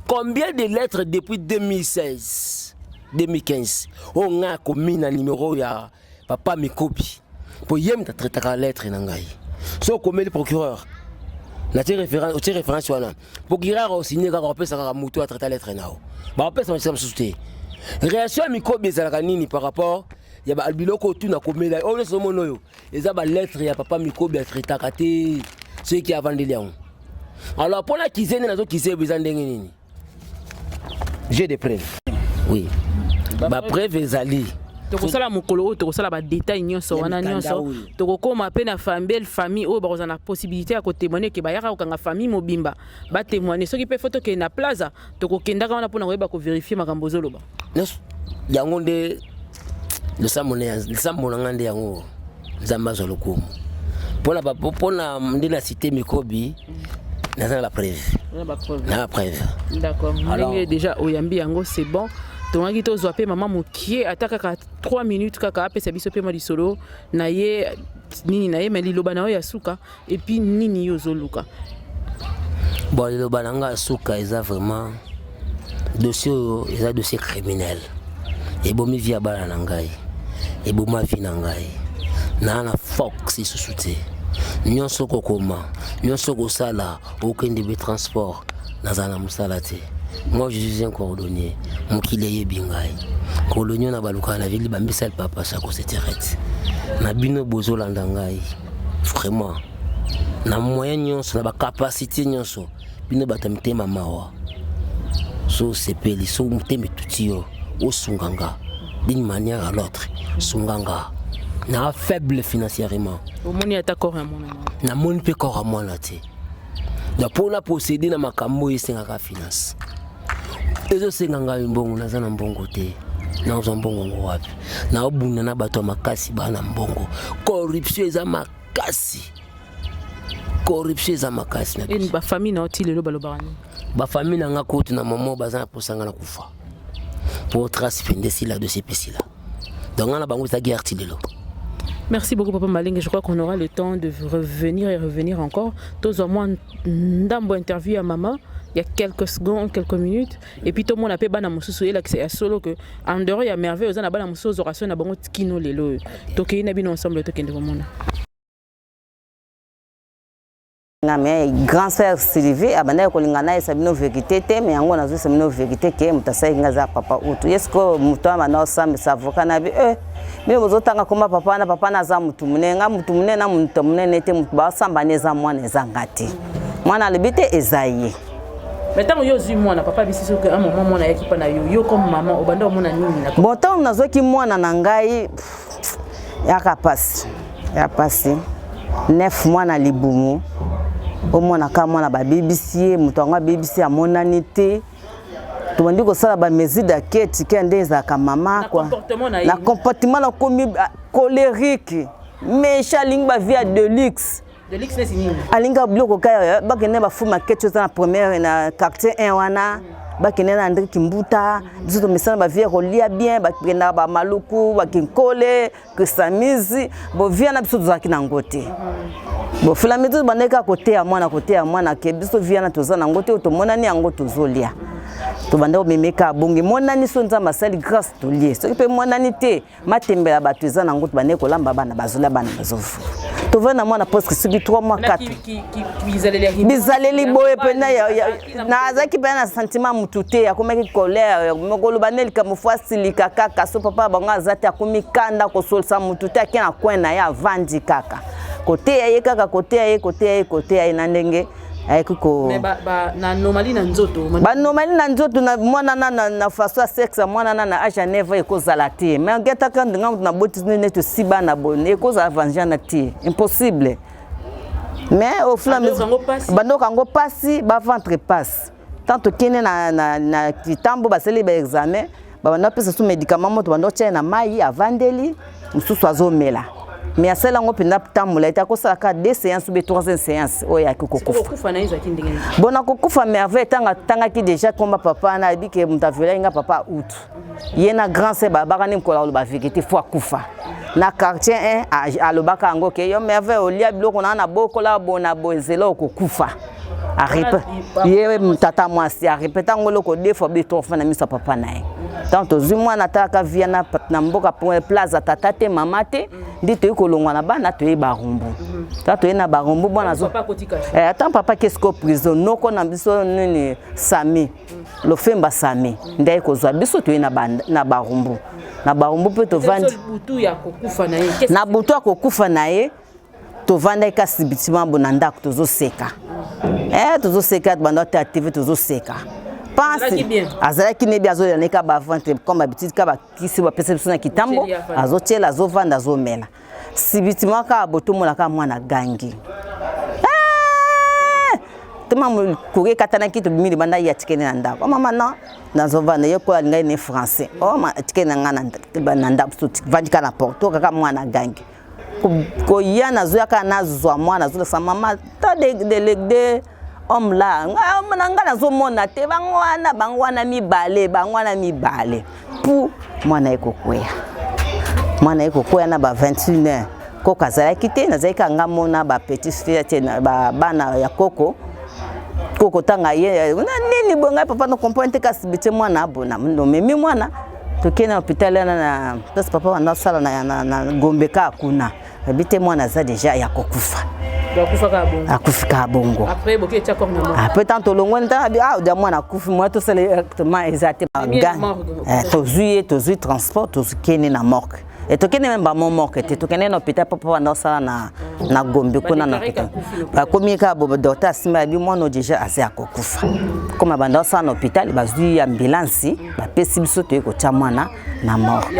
combien de lettres depuis 2016 2015 on a commis na numéro ya papa Mikobi pour yem ta traiter la lettre na ngai so comme le procureur na ti référence wana procureur au signer ka repesa ka mutu a traiter la lettre nao ba repesa ma souté réaction Mikobi ezalaka nini par rapport ya ba albiloko tu na komela on so monoyo eza ba lettre ya papa Mikobi a traité kate ce qui avant de lion alors pour la kizene nazo kizé besoin ndenge nini j'ai des preuves oui ba preuve ezali tokosala mokolo tokosala ba détail nyonso wana nyonso tokokoma pe na famille oyo bakoza na possibilité ya ko témoigner ke bayaka okanga famille mobimba ba témoigner soki pe photo ke na plaza tokokendaka wana pona koyeba ko vérifier makambo zoloba yango nde le samona ngande yango nzamba zo lokumu pona nde na cité Mikobi na la preuve na preuve d'accord ndenge déjà oyambi yango c'est bon tongaki tozwa pe mama mokie ataka 3 minutes kaka apesa biso pe ma lisolo na ye nini na ye mais liloba na yo ya suka et puis nini yo zoluka bon liloba nanga suka eza vraiment dossier criminel et bomi via bala na ngai et boma vi na ngai na fox isusute nyonso kokoma nyonso kosala okende be transport nazana musala te. Moi je suis un cordonnier mokile yebi ngai kolonio na baluka na vili bambisa le papa sako c'était ret na bino bozo landa ngai vraiment na moyen nyonso na ba capacité nyonso bino batamite mamawa so sepeli so muteme tutio osunganga d'une manière à l'autre sunganga na faible financièrement omoni ata corps à mon na moni pe corps à moi na te da pona posséder na makambo esengaka finance ezo senganga mbongo na zana mbongo te na ozo mbongo wapi na obuna na bato makasi bana mbongo corruption eza makasi na ba famille na otile lo balobani ba famille na nga kote na maman bazana posanga na kufa pour transfender si là de ces pays là donc on a bango ta guerre tilelo. Merci beaucoup Papa Malingue, je crois qu'on aura le temps de revenir encore. Tous au moins dans interview à maman, il y a quelques secondes, quelques minutes et puis tout le monde a fait bana mususu et là c'est solo que en dehors il y a merveille aux bana mususu oration na bango kino lelo. Donc il y a bien ensemble to kende mona. Mais grand frère Sylvie abana kolingana esabino vérité te mais yango nazo sabino vérité ke mutasai ngaza papa utu yesko mutama na osamba savoka na bi mais bozotanga koma papa na za mutu munenga mutu munena mutu munene te mutu ba samba neza mwana ezangati mwana libite ezaye mais tant yo zui mwana papa bisiso que un moment mwana ekipa na yo comme maman obanda mona nini na bon tant nazo ki mwana na ngai ya pasi 9 mois na libumu omona ka mwana ba BBC mutonga BBC amonani te to bandi ko sala ba mesure d'enquête kende ezaka mama quoi na comportement na komi colérique méchant lingba via de luxe alinga bloko kaya bakene ba fuma quelque chose na première na quartier 1 wana bakene na André Kimbuta biso mesana ba via kolia bien bakena ba maluku bakinkole que samizi bo via na biso zaki na ngote bo fila metu bandeka côté ya mwana ke biso via na toza na ngote to monani yango tozolia to banda o memeka bongi monani so nzamba sali grâce to lié so pe monani te matembela batu eza na ngote bane ko lamba bana bazola bana bazofu to vana mwana presque subi 3 mois 4 bizaleli boye pena na azaki pena sentiment mutute akomeki colère mokolo baneli kamufasi likaka kaso papa banga azati akomi kanda ko solsa mutute akena kwena ya vandi kaka côté ya kaka côté ya na ndenge ayeko mais na normali na nzoto normali na nzoto na mwana na façon sexe mwana na age neva ekozala te mais ngeta quand na boti neto siba na bonne ekozala vanjana te impossible mais au flamme bando kango pasi ba ventre passe tant kene na kitambo baseli ba examen ba na pesa sous médicament moto bando tchena mai avandeli mususu azomela mais à celle ngo pina tamula ita ko sala 2 séances ou 3 séances oya kokufa na izaki ndenge bona kokufa merveille tanga ki déjà comme papa na bi ke mutavela inga papa out yena grand c'est baba ni kola lo ba vérité faut akufa na quartier 1 a lo baka ngo ke yo merveille olia biloko na bokola bona bozela kokufa aripe ye mtata mwasi aripeta ngolo ko defo beto fana misa papa nae tanto zimwa nataka via na mboka plaza tata te mama te ndito ikolongwa na bana to ebarumbu tato ena barumbu bwana zo tant papa kesko prison noko na biso nini sami lo femba sami ndai kozwa biso to ena na barumbu pe to vandi butu ya kokufa na ye na butu ya kokufa na ye to vanda ka sibitima bona ndako tozo seka tozo seka banda ta active tozo seka pense azalaki nebi azoyaneka ba ventre comme habitude ka ba kisi ba pesa biso na kitambo azochela azovanda azomela sibitima ka boto mona ka mwana gangi tuma koke katana ki to bimili banda ya tikene na ndako mama na nazovanda yeko alinga ne français ma tikene ngana na ndako so vandika na porto kaka mwana gangi ko yana zoyaka na zwa mwana zo sa mama ta de homme là ngana zo mona te bangwana mibale pour mwana ekokwea na ba 21 ko kazala kite na zaika ngamona ba petit fille na ba bana ya koko tanga ye nini bonga papa no comprendre ka sibite mwana abona ndo memi mwana tokena hôpital na papa wana sala na gombeka kuna habite mwana za déjà ya kokufa akufika bongo après boké tia comme na après tant longo nta de mwana kufi moi to sala exactement exactement to transport to kene na morgue et to kene même ba morgue te to kene na hôpital papa wana sala na gombe kuna na ba komika bo docteur simba bi mwana déjà assez akokufa comme banda sala na hôpital bazui ambulance ba pesi biso to ko tia mwana na morgue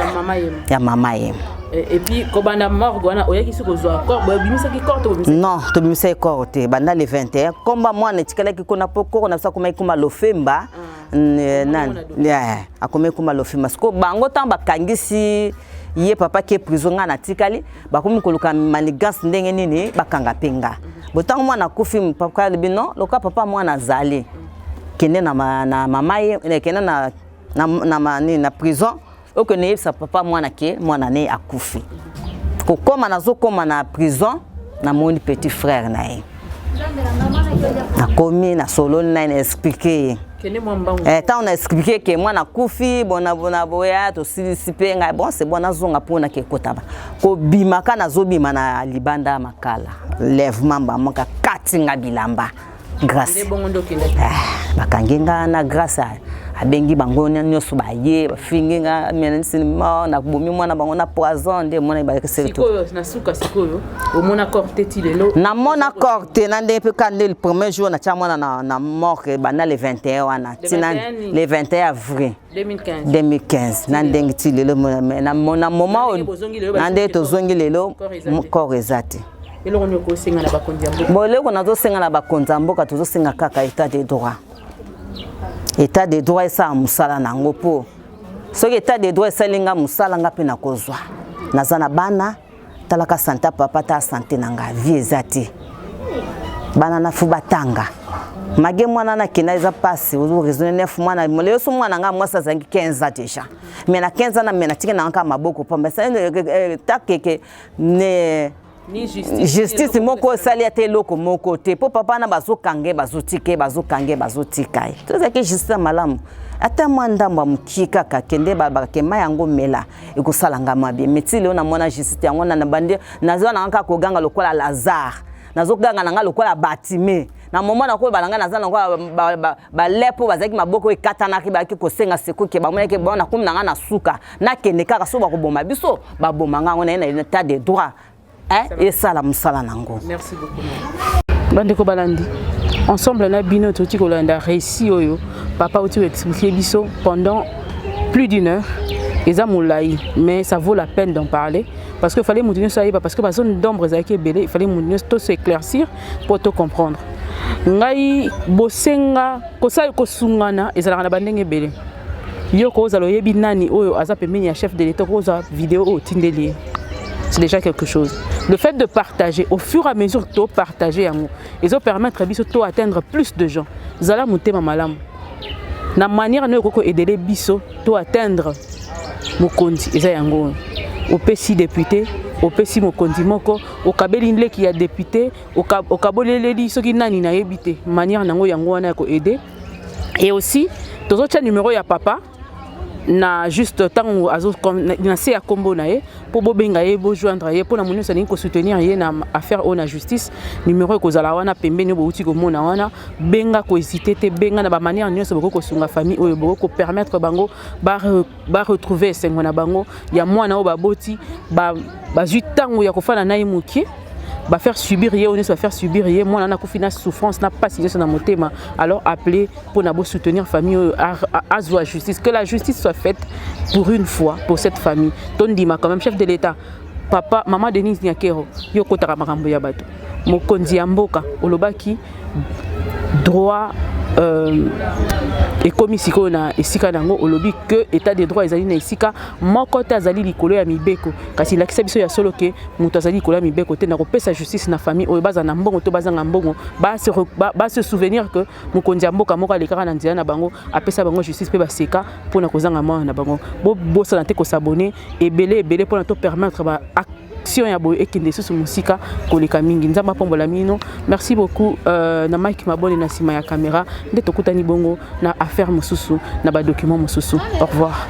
ya mama ye. Et puis quand on a mort oya ki siko zo corps bo bimisa ki corps to bimisa non to bimisa corps te banda le 21 comme moi na tikala ki kona poko na sa kuma kuma lofemba nan ya akome kuma lofemba sko bango tamba kangisi ye papa ki prison na tikali ba komi koluka manigance ndenge nini bakanga penga botango mwana kufi papa bino loka papa mwana zali kende na mama ye kende na prison oko ne sa papa mwana ke mwana ne akufi ko koma nazo koma na prison na mon petit frère na ye na komi na solo na expliquer tant on a expliqué que mwana kufi bona boya to sipe nga bon c'est bona zonga pona ke kotaba ko bimaka na zo bima na libanda makala lèvement ba moka katinga bilamba grâce bakangenga na grâce abengi bango nyoso baye bafinginga mensinima na bomi mwana bango na poison nde mwana ba sikoyo na suka sikoyo o mona corté tilelo na mona corté na nde pe kande le premier jour na tia mwana na mort bana le 21 wana tina le 21 avril 2015 na ndengi tilelo na moment na nde to zongi lelo corps exact eloko ni ko senga na bakonzi mboka bon eloko nazo senga na bakonzi mboka tozo senga kaka état de droit. État de droit esa musala nango po soki état de droit esalinga musala nga pe na kozwa naza na bana talaka santa papa ta santé nanga vie ezati bana na fu batanga mage mwana na kina eza pasi ozo raisonner neuf mwana moleo so mwana nga mwasa zangi 15 ans déjà mais na 15 ans na mena tike na nka maboko pa mais takeke ne ni justice moko sali ate loko moko te po papa na bazokange bazotika to za ke justice malamu ata mwandamba mukika kakende babakema yango mela ekosalanga mabe metile ona mona justice yango na bande nazo na nka koganga lokola Lazare nazo koganga nanga lokola Batime na moment na ko balanga naza nanga ba lepo bazaki maboko ekatana ki baki kosenga seku ke bamona ke bona kum nanga na suka na kende kaka so bakoboma biso baboma ngango na état de droit. Et ça la musala nango. Merci beaucoup. Bandeko balandi. Ensemble na bino toti kolanda récit oyo papa oti expliquer biso pendant plus d'une heure. Eza moulaï mais ça vaut la peine d'en parler parce que fallait moudinyo ça parce que la zone d'ombre ezaki belé il fallait moudinyo tout s'éclaircir pour tout comprendre. Ngai bosenga kosala kosungana ezala na bandenge belé. Yo ko zalo yebi nani oyo aza pembeni ya chef de l'état ko za vidéo o tindeli. C'est déjà quelque chose. Le fait de partager, au fur et à mesure que tu partages, ils ont permettre de atteindre plus de gens. Zala mouté malam. La manière de aider les biso, de atteindre mon compte. Au PC député, au PC mokondi moko, au kabeli qui a député, au kaboleli ceux qui n'ont pas habité. Manière nango yango wana ko aider. Et aussi, tous autres numéros ya papa. Na juste tant azo na se ya kombo na ye pour bobenga ye bo joindre ye pour na monu sa ko soutenir ye na affaire on la justice numéro ko zala wana pembeni bo uti ko mona wana benga ko hésiter te benga na ba manière nyonso boko ko sunga famille oyo boko ko permettre bango ba retrouver sengo na bango ya mwana o ba boti ba 8 ans ya ko fana na imuki va faire subir rien, on va faire subir rien. Moi, on a une souffrance, n'a pas signé sur mon thème. Alors, appeler pour nous soutenir la famille à la justice. Que la justice soit faite pour une fois, pour cette famille. Tondima, quand même, chef de l'État, papa, maman Denise Nyakero, Yoko Taramarambo Yabato, Mokonzi Amboka, Olobaki, droit. Et comme ici on a esika nango olobi que état de droit ezali na esika moko ta azali likolo ya mibeko kasi la kisabiso ya solo ke mutu azali likolo ya mibeko te na kopesa justice na famille oyo baza na mbongo to baza na mbongo ba se souvenir que mokonzi ya mboka moko alekaka na nzela na bango apesa bango justice pe baseka pona kozanga mwana na bango bo sala te ko s'abonner ebele pona to permettre ba action ya boye ekende susu musika koleka mingi nzamba pombola mino. Merci beaucoup na Mike Mabone na sima ya caméra nde tokutani bongo na affaire mususu na ba document mususu. Au revoir.